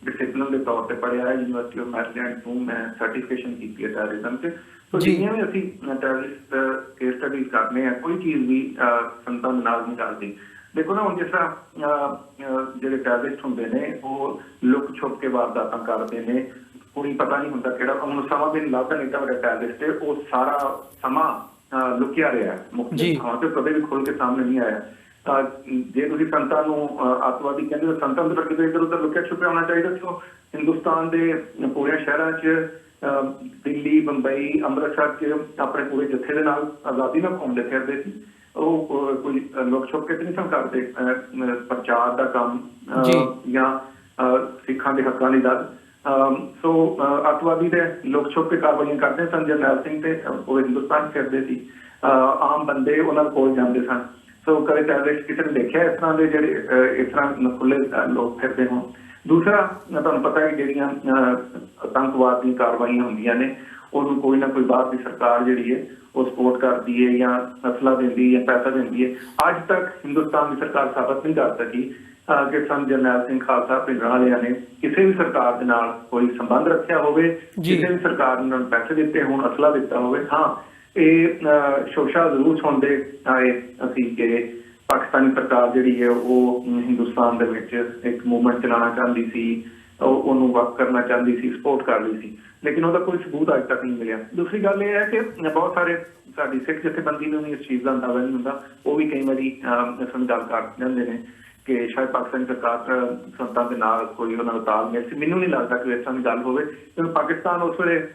ਡਿਸਿਪਲਿਨ ਦੇ ਤੌਰ ਤੇ ਪੜ੍ਹਿਆ ਹੈ, ਯੂਨੀਵਰਸਿਟੀ ਆਫ ਮੈਰੀਲੈਂਡ ਤੋਂ ਮੈਂ ਸਰਟੀਫਿਕੇਸ਼ਨ ਕੀਤੀ ਹੈ ਟੈਰਰਿਜ਼ਮ 'ਚ। ਸੋ ਜਿੰਨੀਆਂ ਵੀ ਅਸੀਂ ਟੈਰਰਿਸਟ ਕੇਸ ਸਟੱਡੀਜ਼ ਕਰਦੇ ਹਾਂ, ਕੋਈ ਚੀਜ਼ ਵੀ ਸੰਤਾਂ ਦੇ ਨਾਲ ਨਹੀਂ ਚੱਲਦੀ। ਦੇਖੋ ਨਾ, ਹੁਣ ਜਿਸ ਤਰ੍ਹਾਂ ਜਿਹੜੇ ਟੈਰਰਿਸਟ ਹੁੰਦੇ ਨੇ ਉਹ ਲੁੱਕ ਛੁਪ ਕੇ ਵਾਰਦਾਤਾਂ ਕਰਦੇ ਨੇ, ਕੋਈ ਪਤਾ ਨਹੀਂ ਹੁੰਦਾ ਕਿਹੜਾ। ਹੁਣ ਸਮਾਂ ਬਿਨ ਲਾਦਨ ਏਡਾ ਵੱਡਾ ਟੈਰਰਿਸਟ ਹੈ, ਉਹ ਸਾਰਾ ਸਮਾਂ ਲੁਕਿਆ ਰਿਹਾ ਮੁਖਤਲਿਫ ਥਾਵਾਂ ਤੇ, ਕਦੇ ਵੀ ਖੁੱਲ ਕੇ ਸਾਹਮਣੇ ਨਹੀਂ ਆਇਆ। ਜੇ ਤੁਸੀਂ ਸੰਤਾਂ ਨੂੰ ਅੱਤਵਾਦੀ ਕਹਿੰਦੇ ਹੋ, ਸੰਤਾਂ ਨੂੰ ਤਾਂ ਕਿਤੇ ਇੱਧਰ ਉੱਧਰ ਲੁਕਿਆ ਛੁਪਿਆ ਹੋਣਾ ਚਾਹੀਦਾ। ਸੋ ਹਿੰਦੁਸਤਾਨ ਦੇ ਪੂਰੇ ਸ਼ਹਿਰਾਂ 'ਚ ਦਿੱਲੀ, ਬੰਬਈ, ਅੰਮ੍ਰਿਤਸਰ 'ਚ ਆਪਣੇ ਪੂਰੇ ਜੱਥੇ ਦੇ ਨਾਲ ਆਜ਼ਾਦੀ ਨਾਲ ਘੁੰਮਦੇ ਫਿਰਦੇ ਸੀ। ਉਹ ਕੋਈ ਲੁਕ ਛੁਪ ਕੇ ਨਹੀਂ ਸਨ ਕਰਦੇ ਪ੍ਰਚਾਰ ਦਾ ਕੰਮ ਜਾਂ ਸਿੱਖਾਂ ਦੇ ਹੱਕਾਂ ਦੀ ਗੱਲ। ਸੋ ਅੱਤਵਾਦੀ ਦੇ ਲੁਕ ਛੁਪ ਕੇ ਕਾਰਵਾਈਆਂ ਕਰਦੇ ਸਨ। ਜਰਨੈਲ ਸਿੰਘ ਤੇ ਉਹ ਹਿੰਦੁਸਤਾਨ ਫਿਰਦੇ ਸੀ, ਆਮ ਬੰਦੇ ਉਹਨਾਂ ਕੋਲ ਜਾਂਦੇ ਸਨ। ਸੋ ਕਦੇ ਟੈਰਰਿਸਟ ਕਿਸੇ ਨੇ ਦੇਖਿਆ ਇਸ ਤਰ੍ਹਾਂ ਦੇ ਜਿਹੜੇ ਇਸ ਤਰ੍ਹਾਂ ਖੁੱਲੇ ਲੋਕ ਫਿਰਦੇ ਹੋਣ। ਦੂਸਰਾ, ਤੁਹਾਨੂੰ ਪਤਾ ਹੈ ਜਿਹੜੀਆਂ ਆਤੰਕਵਾਦ ਦੀਆਂ ਕਾਰਵਾਈਆਂ ਹੁੰਦੀਆਂ ਨੇ ਉਹਨੂੰ ਕੋਈ ਨਾ ਕੋਈ ਬਾਹਰ ਦੀ ਸਰਕਾਰ ਜਿਹੜੀ ਹੈ ਉਹ ਸਪੋਰਟ ਕਰਦੀ ਹੈ ਜਾਂ ਅਸਲਾ ਦਿੰਦੀ ਹੈ, ਪੈਸਾ ਦਿੰਦੀ ਹੈ। ਅੱਜ ਤੱਕ ਹਿੰਦੁਸਤਾਨ ਦੀ ਸਰਕਾਰ ਸਾਬਤ ਨਹੀਂ ਕਰ ਸਕੀ ਕਿ ਸੰਤ ਜਰਨੈਲ ਸਿੰਘ ਖਾਲਸਾ ਪਿੰਗਲਾਂ ਵਾਲਿਆਂ ਨੇ ਕਿਸੇ ਵੀ ਸਰਕਾਰ ਦੇ ਨਾਲ ਕੋਈ ਸੰਬੰਧ ਰੱਖਿਆ ਹੋਵੇ, ਕਿਸੇ ਵੀ ਸਰਕਾਰ ਨੇ ਪੈਸੇ ਦਿੱਤੇ ਹੋਣ, ਅਸਲਾ ਦਿੱਤਾ ਹੋਵੇ। ਹਾਂ, ਇਹ ਸ਼ੋਸ਼ਾ ਜ਼ਰੂਰ ਸੁਣਦੇ ਆਏ ਅਸੀਂ ਕਿ ਪਾਕਿਸਤਾਨੀ ਸਰਕਾਰ ਜਿਹੜੀ ਹੈ ਉਹ ਹਿੰਦੁਸਤਾਨ ਦੇ ਵਿੱਚ ਇੱਕ ਮੂਵਮੈਂਟ ਚਲਾਉਣਾ ਚਾਹੁੰਦੀ ਸੀ, ਉਹਨੂੰ ਵਰਕ ਕਰਨਾ ਚਾਹੁੰਦੀ ਸੀ, ਸਪੋਰਟ ਕਰ ਰਹੀ ਸੀ, ਲੇਕਿਨ ਉਹਦਾ ਕੋਈ ਸਬੂਤ ਅੱਜ ਤੱਕ ਨਹੀਂ ਮਿਲਿਆ। ਦੂਸਰੀ ਗੱਲ ਇਹ ਹੈ ਕਿ ਬਹੁਤ ਸਾਰੇ ਸਾਡੀ ਸਿੱਖ ਜਥੇਬੰਦੀ ਨੂੰ ਵੀ ਇਸ ਚੀਜ਼ ਦਾ ਅੰਦਾਜ਼ਾ ਨਹੀਂ ਹੁੰਦਾ। ਉਹ ਵੀ ਕਈ ਵਾਰੀ ਸਾਨੂੰ ਗੱਲ ਕਰ ਜਾਂਦੇ ਨੇ ਕਿ ਸ਼ਾਇਦ ਪਾਕਿਸਤਾਨੀ ਸਰਕਾਰ ਸੰਤਾਂ ਦੇ ਨਾਲ ਕੋਈ ਉਹਨਾਂ ਦਾ ਤਾਲਮੇਲ ਸੀ। ਮੈਨੂੰ ਨਹੀਂ ਲੱਗਦਾ ਕਿ ਇਸ ਤਰ੍ਹਾਂ ਦੀ ਗੱਲ ਹੋਵੇ, ਕਿਉਂਕਿ ਪਾਕਿਸਤਾਨ ਉਸ ਵੇਲੇ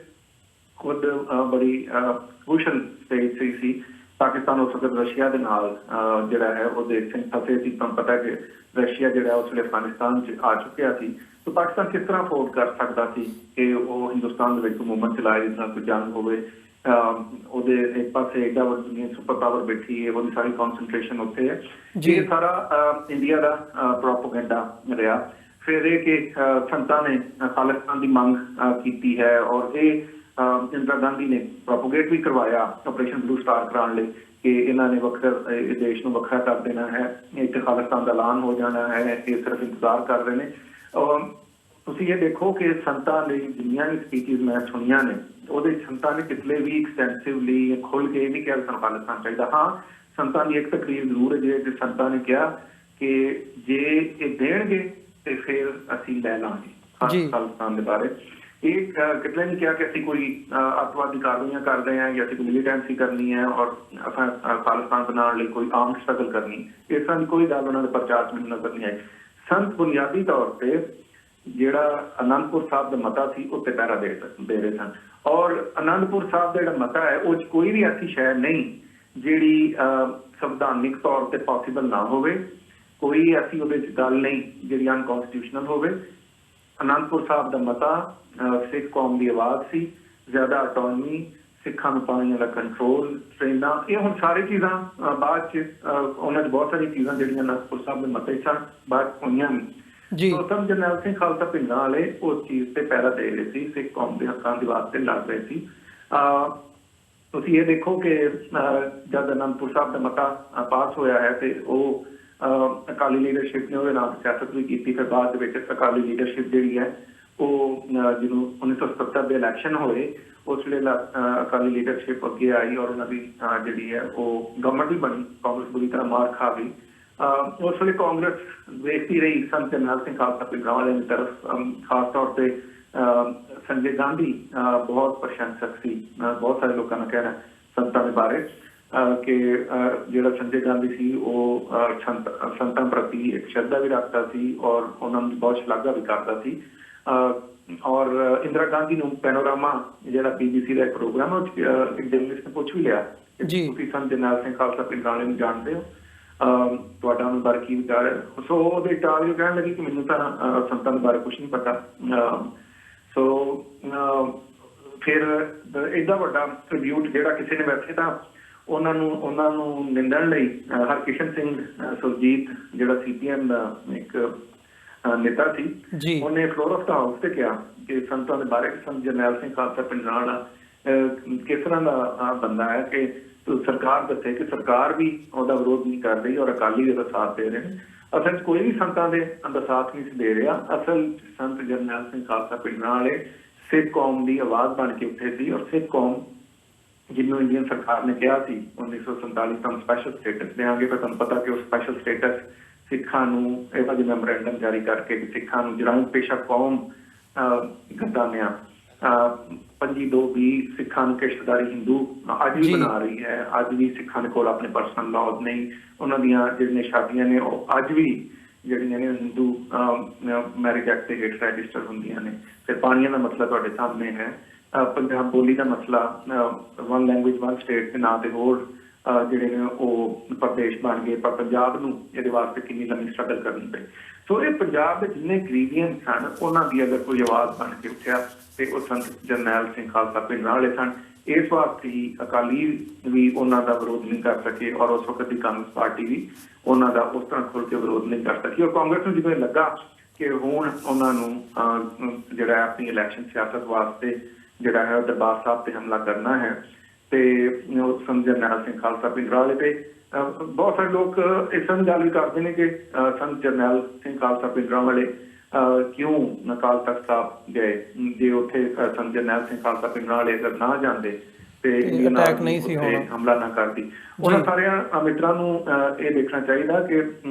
ਖੁਦ ਬੜੀ ਕ੍ਰੂਸ਼ਲ ਸਟੇਜ ਸੀ। ਪਾਕਿਸਤਾਨ ਉਸ ਵਕਤ ਰਸ਼ੀਆ ਦੇ ਨਾਲ ਜਿਹੜਾ ਹੈ ਉਹਦੇ ਫਸੇ ਸੀ। ਤੁਹਾਨੂੰ ਪਤਾ ਕਿ ਰਸ਼ੀਆ ਜਿਹੜਾ ਉਸ ਵੇਲੇ ਅਫਗਾਨਿਸਤਾਨ 'ਚ ਆ ਚੁੱਕਿਆ ਸੀ। ਤਾਂ ਪਾਕਿਸਤਾਨ ਕਿਸ ਤਰ੍ਹਾਂ ਅਫੋਰਡ ਕਰ ਸਕਦਾ ਸੀ ਕਿ ਉਹ ਹਿੰਦੁਸਤਾਨ ਦੇ ਵਿੱਚ ਮੂਵਮੈਂਟ ਚਲਾਏ ਜਿਸ ਨਾਲ ਕੋਈ ਜੰਗ ਹੋਵੇ। ਉਹਦੇ ਇੱਕ ਪਾਸੇ ਏਡਾ ਵੱਡੀ ਸੁਪਰ ਪਾਵਰ ਬੈਠੀ ਹੈ, ਉਹਦੀ ਸਾਰੀ ਕੌਨਸਨਟ੍ਰੇਸ਼ਨ ਉੱਥੇ ਹੈ। ਇਹ ਸਾਰਾ ਇੰਡੀਆ ਦਾ ਪ੍ਰੋਪੇਗੈਂਡਾ ਰਿਹਾ। ਫਿਰ ਇਹ ਕਿ ਸੰਤਾਂ ਨੇ ਖਾਲਿਸਤਾਨ ਦੀ ਮੰਗ ਕੀਤੀ ਹੈ ਔਰ ਇਹ ਇੰਦਰਾ ਗਾਂਧੀ ਨੇ ਪ੍ਰੋਪੋਗੇਟ ਵੀ ਕਰਵਾਇਆ ਆਪਰੇਸ਼ਨ ਬਲੂ ਸਟਾਰ ਕਰਾਉਣ ਲਈ ਕਿ ਇਹਨਾਂ ਨੇ ਵੱਖਰਾ ਇਹ ਦੇਸ਼ ਨੂੰ ਵੱਖਰਾ ਕਰ ਦੇਣਾ ਹੈ, ਇੱਕ ਖਾਲਿਸਤਾਨ ਦਾ ਐਲਾਨ ਹੋ ਜਾਣਾ ਹੈ। ਇਹ ਸਿਰਫ ਇੰਤਜ਼ਾਰ ਕਰ ਰਹੇ ਨੇ। ਤੁਸੀਂ ਇਹ ਦੇਖੋ ਕਿ ਸੰਤਾਂ ਲਈ ਜਿੰਨੀਆਂ ਵੀ ਸਪੀਚਿਸ ਮੈਂ ਸੁਣੀਆਂ ਨੇ ਉਹਦੇ ਸੰਤਾਂ ਨੇ ਕਿਤਲੇ ਵੀ ਐਕਸਟੈਂਸਿਵਲੀ ਖੁੱਲ੍ਹ ਕੇ ਇਹ ਨਹੀਂ ਕਿਹਾ ਸਾਨੂੰ ਖਾਲਿਸਤਾਨ ਚਾਹੀਦਾ। ਹਾਂ, ਸੰਤਾਂ ਦੀ ਇੱਕ ਤਕਰੀਰ ਜ਼ਰੂਰ ਹੈ ਜਿਹਦੇ ਸੰਤਾਂ ਨੇ ਕਿਹਾ ਕਿ ਜੇ ਇਹ ਦੇਣਗੇ ਤੇ ਫਿਰ ਅਸੀਂ ਲੈ ਲਾਂਗੇ ਖਾਲਿਸਤਾਨ ਦੇ ਬਾਰੇ। ਇਹ ਕਿਤਲੇ ਨੇ ਕਿਹਾ ਕਿ ਅਸੀਂ ਕੋਈ ਅੱਤਵਾਦੀ ਕਾਰਵਾਈਆਂ ਕਰਦੇ ਹਾਂ ਜਾਂ ਅਸੀਂ ਕੋਈ ਮਿਲੀਟੈਂਸੀ ਕਰਨੀ ਹੈ ਔਰ ਖਾਲਿਸਤਾਨ ਬਣਾਉਣ ਲਈ ਕੋਈ ਆਰਮਡ ਸਟਰਗਲ ਕਰਨੀ। ਇਸ ਤਰ੍ਹਾਂ ਦੀ ਕੋਈ ਗੱਲ ਉਹਨਾਂ ਦੇ ਪ੍ਰਚਾਰ 'ਚ ਮੈਨੂੰ ਨਜ਼ਰ ਨਹੀਂ ਆਈ। ਸੰਤ ਬੁਨਿਆਦੀ ਤੌਰ ਤੇ ਜਿਹੜਾ ਅਨੰਦਪੁਰ ਸਾਹਿਬ ਦਾ ਮਤਾ ਸੀ ਉੱਤੇ ਪਹਿਰਾ ਦੇ ਰਹੇ ਸਨ ਔਰ ਅਨੰਦਪੁਰ ਸਾਹਿਬ ਦਾ ਜਿਹੜਾ ਮਤਾ ਹੈ ਉਹ 'ਚ ਕੋਈ ਵੀ ਐਸੀ ਸ਼ੈ ਨਹੀਂ ਜਿਹੜੀ ਸੰਵਿਧਾਨਿਕ ਤੌਰ ਤੇ ਪੋਸੀਬਲ ਨਾ ਹੋਵੇ। ਕੋਈ ਐਸੀ ਉਹਦੇ 'ਚ ਗੱਲ ਨਹੀਂ ਜਿਹੜੀ ਅਨਕੌਂਸਟੀਟਿਊਸ਼ਨਲ ਹੋਵੇ। ਅਨੰਦਪੁਰ ਸਾਹਿਬ ਦਾ ਮਤਾ ਸਿੱਖ ਕੌਮ ਦੀ ਆਵਾਜ਼ ਸੀ, ਜ਼ਿਆਦਾ ਆਟੋਨਮੀ, ਸਿੱਖਾਂ ਨੂੰ ਪਾਣੀਆਂ ਦਾ ਕੰਟਰੋਲ, ਟ੍ਰੇਨਾਂ, ਇਹ ਹੁਣ ਸਾਰੀ ਚੀਜ਼ਾਂ ਬਾਅਦ 'ਚ ਉਹਨਾਂ 'ਚ ਬਹੁਤ ਸਾਰੀਆਂ ਚੀਜ਼ਾਂ ਜਿਹੜੀਆਂ ਅਨੰਦਪੁਰ ਸਾਹਿਬ ਦੇ ਮਤੇ ਸਨ ਬਾਅਦ ਹੋਈਆਂ ਨੇ। ਸੰਤ ਜਰਨੈਲ ਸਿੰਘ ਖਾਲਸਾ ਪਿੰਗਲਾਂ ਵਾਲੇ ਉਸ ਚੀਜ਼ ਤੇ ਪਹਿਰਾ ਦੇ ਰਹੇ ਸੀ, ਸਿੱਖ ਕੌਮ ਦੇ ਹੱਕਾਂ ਦੀ ਵਾਸਤੇ ਲੜ ਰਹੇ ਸੀ। ਤੁਸੀਂ ਇਹ ਦੇਖੋ ਕਿ ਜਦ ਅਨੰਦਪੁਰ ਸਾਹਿਬ ਦਾ ਮਤਾ ਪਾਸ ਹੋਇਆ ਹੈ ਤੇ ਉਹ ਅਕਾਲੀ ਲੀਡਰਸ਼ਿਪ ਨੇ ਉਹਦੇ ਨਾਲ ਸਿਆਸਤ ਵੀ ਕੀਤੀ। ਫਿਰ ਬਾਅਦ ਦੇ ਵਿੱਚ ਅਕਾਲੀ ਲੀਡਰਸ਼ਿਪ ਜਿਹੜੀ ਹੈ ਉਹ ਜਦੋਂ 1977 ਦੇ ਇਲੈਕਸ਼ਨ ਹੋਏ ਉਸ ਵੇਲੇ ਅਕਾਲੀ ਲੀਡਰਸ਼ਿਪ ਅੱਗੇ ਆਈ ਔਰ ਉਹਨਾਂ ਦੀ ਜਿਹੜੀ ਹੈ ਉਹ ਗਵਰਨਮੈਂਟ ਵੀ ਬਣੀ। ਕਾਂਗਰਸ ਬੁਰੀ ਤਰ੍ਹਾਂ ਮਾਰ ਖਾ ਗਈ ਉਸ ਵੇਲੇ ਕਾਂਗਰਸ ਵੇਖਦੀ ਰਹੀ ਸੰਤ ਜਰਨੈਲ ਸਿੰਘ ਖਾਲਸਾ ਪਿੰਡਰਾਂਵਾਲੇ ਦੀ ਤਰਫ। ਖਾਸ ਤੌਰ ਤੇ ਸੰਜੇ ਗਾਂਧੀ ਬਹੁਤ ਪ੍ਰਸ਼ੰਸਕ ਸੀ। ਬਹੁਤ ਸਾਰੇ ਲੋਕਾਂ ਦਾ ਕਹਿਣਾ ਸੰਤਾਂ ਦੇ ਬਾਰੇ ਕਿ ਜਿਹੜਾ ਸੰਜੇ ਗਾਂਧੀ ਸੀ ਉਹ ਸੰਤਾਂ ਪ੍ਰਤੀ ਇੱਕ ਸ਼ਰਧਾ ਵੀ ਰੱਖਦਾ ਸੀ ਔਰ ਉਹਨਾਂ ਦੀ ਬਹੁਤ ਸ਼ਲਾਘਾ ਵੀ ਕਰਦਾ ਸੀ। ਔਰ ਇੰਦਰਾ ਗਾਂਧੀ ਨੂੰ ਪੈਨੋਰਾਮਾ ਜਿਹੜਾ BBC ਦਾ ਇੱਕ ਪ੍ਰੋਗਰਾਮ ਉਹ ਇੱਕ ਜਰਨਲਿਸਟ ਨੇ ਪੁੱਛ ਵੀ ਲਿਆ ਕਿ ਤੁਸੀਂ ਸੰਤ ਜਰਨੈਲ ਸਿੰਘ ਖਾਲਸਾ ਪਿੰਡਰਾਂਵਾਲੇ ਨੂੰ ਜਾਣਦੇ ਹੋ, ਤੁਹਾਡਾ ਉਹਨਾਂ ਬਾਰੇ ਕੀ ਵਿਚਾਰ ਹੈ? ਸੋ ਉਹਦੇ ਟਾਲ ਜੋ ਕਹਿਣ ਲੱਗੀ ਕਿ ਮੈਨੂੰ ਤਾਂ ਸੰਤਾਂ ਦੇ ਬਾਰੇ ਕੁਛ ਨਹੀਂ ਪਤਾ। ਸੋ ਫਿਰ ਏਡਾ ਵੱਡਾ ਟ੍ਰਿਬਿਊਟ ਜਿਹੜਾ ਕਿਸੇ ਨੇ ਵੈਸੇ ਤਾਂ ਉਹਨਾਂ ਨੂੰ ਨਿੰਦਣ ਲਈ ਹਰਕਿਸ਼ਨ ਸਿੰਘ ਸੁਰਜੀਤ ਜਿਹੜਾ CPM ਦਾ ਇੱਕ ਨੇਤਾ ਸੀ, ਉਹਨੇ ਫਲੋਰ ਆਫ ਦਾ ਹਾਊਸ ਤੇ ਕਿਹਾ ਕਿ ਸੰਤਾਂ ਦੇ ਬਾਰੇ ਸੰਤ ਜਰਨੈਲ ਸਿੰਘ ਖਾਲਸਾ ਪਿੰਡਰਾਂਵਾਲਾ ਕਿਸ ਤਰ੍ਹਾਂ ਦਾ ਬੰਦਾ ਹੈ ਕਿ ਸਰਕਾਰ ਦੱਸੇ ਕਿ ਸਰਕਾਰ ਵੀ ਉਹਦਾ ਵਿਰੋਧ ਨਹੀਂ ਕਰ ਰਹੀ ਔਰ ਅਕਾਲੀ ਉਹਦਾ ਸਾਥ ਦੇ ਰਹੇ ਨੇ। ਅਸਲ 'ਚ ਕੋਈ ਵੀ ਸੰਤਾਂ ਦੇ ਦਾ ਸਾਥ ਨਹੀਂ ਦੇ ਰਿਹਾ। ਅਸਲ ਸੰਤ ਜਰਨੈਲ ਸਿੰਘ ਖਾਲਸਾ ਪਿੰਡਰਾਂਵਾਲੇ ਸਿੱਖ ਕੌਮ ਦੀ ਆਵਾਜ਼ ਬਣ ਕੇ ਉੱਠੇ ਸੀ ਔਰ ਸਿੱਖ ਕੌਮ ਜਿਹਨੂੰ ਇੰਡੀਅਨ ਸਰਕਾਰ ਨੇ ਕਿਹਾ ਸੀ 1947 ਤੋਂ ਸਪੈਸ਼ਲ ਸਟੇਟਸ ਦੇਵਾਂਗੇ, ਪਰ ਤੁਹਾਨੂੰ ਪਤਾ ਕਿ ਉਹ ਸਪੈਸ਼ਲ ਸਟੇਟਸ ਸਿੱਖਾਂ ਨੂੰ ਇਹਦਾ ਜਿਹਾ ਮੈਮੋਰੈਂਡਮ ਜਾਰੀ ਕਰਕੇ ਕਿ ਸਿੱਖਾਂ ਨੂੰ ਜਰਾਇਮ ਪੇਸ਼ਾ ਕੌਮ ਗਦਾਨਿਆਂ 25/2 ਸਿੱਖਾਂ ਨੂੰ ਕਿਸ਼ਤਦਾਰੀ ਹਿੰਦੂ ਅੱਜ ਵੀ ਬਣਾ ਰਹੀ ਹੈ। ਅੱਜ ਵੀ ਸਿੱਖਾਂ ਦੇ ਕੋਲ ਆਪਣੇ ਪਰਸਨਲ ਲਾਜ਼ ਨਹੀਂ, ਉਹਨਾਂ ਦੀਆਂ ਜਿਹੜੀਆਂ ਸ਼ਾਦੀਆਂ ਨੇ ਉਹ ਅੱਜ ਵੀ ਜਿਹੜੀਆਂ ਨੇ ਹਿੰਦੂ ਮੈਰਿਜ ਐਕਟ ਦੇ ਹੇਠ ਰਜਿਸਟਰ ਹੁੰਦੀਆਂ ਨੇ। ਫਿਰ ਪਾਣੀਆਂ ਦਾ ਮਸਲਾ ਤੁਹਾਡੇ ਸਾਹਮਣੇ ਹੈ, ਪੰਜਾਬ ਬੋਲੀ ਦਾ ਮਸਲਾ, ਵਨ ਲੈਂਗੁਏਜ ਵਨ ਸਟੇਟ ਦੇ ਨਾਂ ਤੇ ਹੋਰ ਜਿਹੜੇ ਨੇ ਉਹ ਪ੍ਰਦੇਸ਼ ਬਣ ਗਏ, ਪਰ ਪੰਜਾਬ ਨੂੰ ਇਹਦੇ ਵਾਸਤੇ ਕਿੰਨੀ ਲੰਮੀ ਸਟਰਗਲ ਕਰਨੀ ਪਈ। ਸੋ ਇਹ ਪੰਜਾਬ ਦੇ ਜਿੰਨੇ ਗਰੀਬੀਅਨ ਸਨ ਉਹਨਾਂ ਦੀ ਅਗਰ ਕੋਈ ਆਵਾਜ਼ ਬਣ ਕੇ ਉੱਠਿਆ ਤੇ ਉਹ ਸੰਤ ਜਰਨੈਲ ਸਿੰਘ ਖਾਲਸਾ ਪਿੰਡਰਾਂਵਾਲੇ ਸਨ। ਇਸ ਵਾਸਤੇ ਹੀ ਅਕਾਲੀ ਵੀ ਉਹਨਾਂ ਦਾ ਵਿਰੋਧ ਨਹੀਂ ਕਰ ਸਕੇ ਔਰ ਉਸ ਵਕਤ ਦੀ ਕਾਂਗਰਸ ਪਾਰਟੀ ਵੀ ਉਹਨਾਂ ਦਾ ਉਸ ਤਰ੍ਹਾਂ ਖੁੱਲ੍ਹ ਕੇ ਵਿਰੋਧ ਨਹੀਂ ਕਰ ਸਕੀ। ਔਰ ਕਾਂਗਰਸ ਨੂੰ ਜਦੋਂ ਲੱਗਾ ਕਿ ਹੁਣ ਉਹਨਾਂ ਨੂੰ ਜਿਹੜਾ ਆਪਣੀ ਇਲੈਕਸ਼ਨ ਸਿਆਸਤ ਵਾਸਤੇ ਜਿਹੜਾ ਹੈ ਦਰਬਾਰ ਸਾਹਿਬ ਤੇ ਹਮਲਾ ਕਰਨਾ ਹੈ ਤੇ ਸੰਤ ਜਰਨੈਲ ਸਿੰਘ ਖਾਲਸਾ ਪਿੰਡਰਾਂਵਾਲੇ ਤੇ ਬਹੁਤ ਸਾਰੇ ਲੋਕ ਇਸ ਗੱਲ ਵੀ ਕਰਦੇ ਨੇ ਕਿ ਸੰਤ ਜਰਨੈਲ ਸਿੰਘ ਖਾਲਸਾ ਪਿੰਡਰਾਂਵਾਲੇ ਕਿਉਂ ਅਕਾਲ ਤਖਤ ਸਾਹਿਬ ਗਏ, ਜੇ ਉੱਥੇ ਸੰਤ ਜਰਨੈਲ ਸਿੰਘ ਖਾਲਸਾ ਪਿੰਡਰਾਂਵਾਲੇ ਅਗਰ ਨਾ ਜਾਂਦੇ ਤੇ ਹਮਲਾ ਨਾ ਕਰਦੀ। ਉਹਨਾਂ ਸਾਰਿਆਂ ਮਿੱਤਰਾਂ ਨੂੰ ਇਹ ਦੇਖਣਾ ਚਾਹੀਦਾ ਕਿ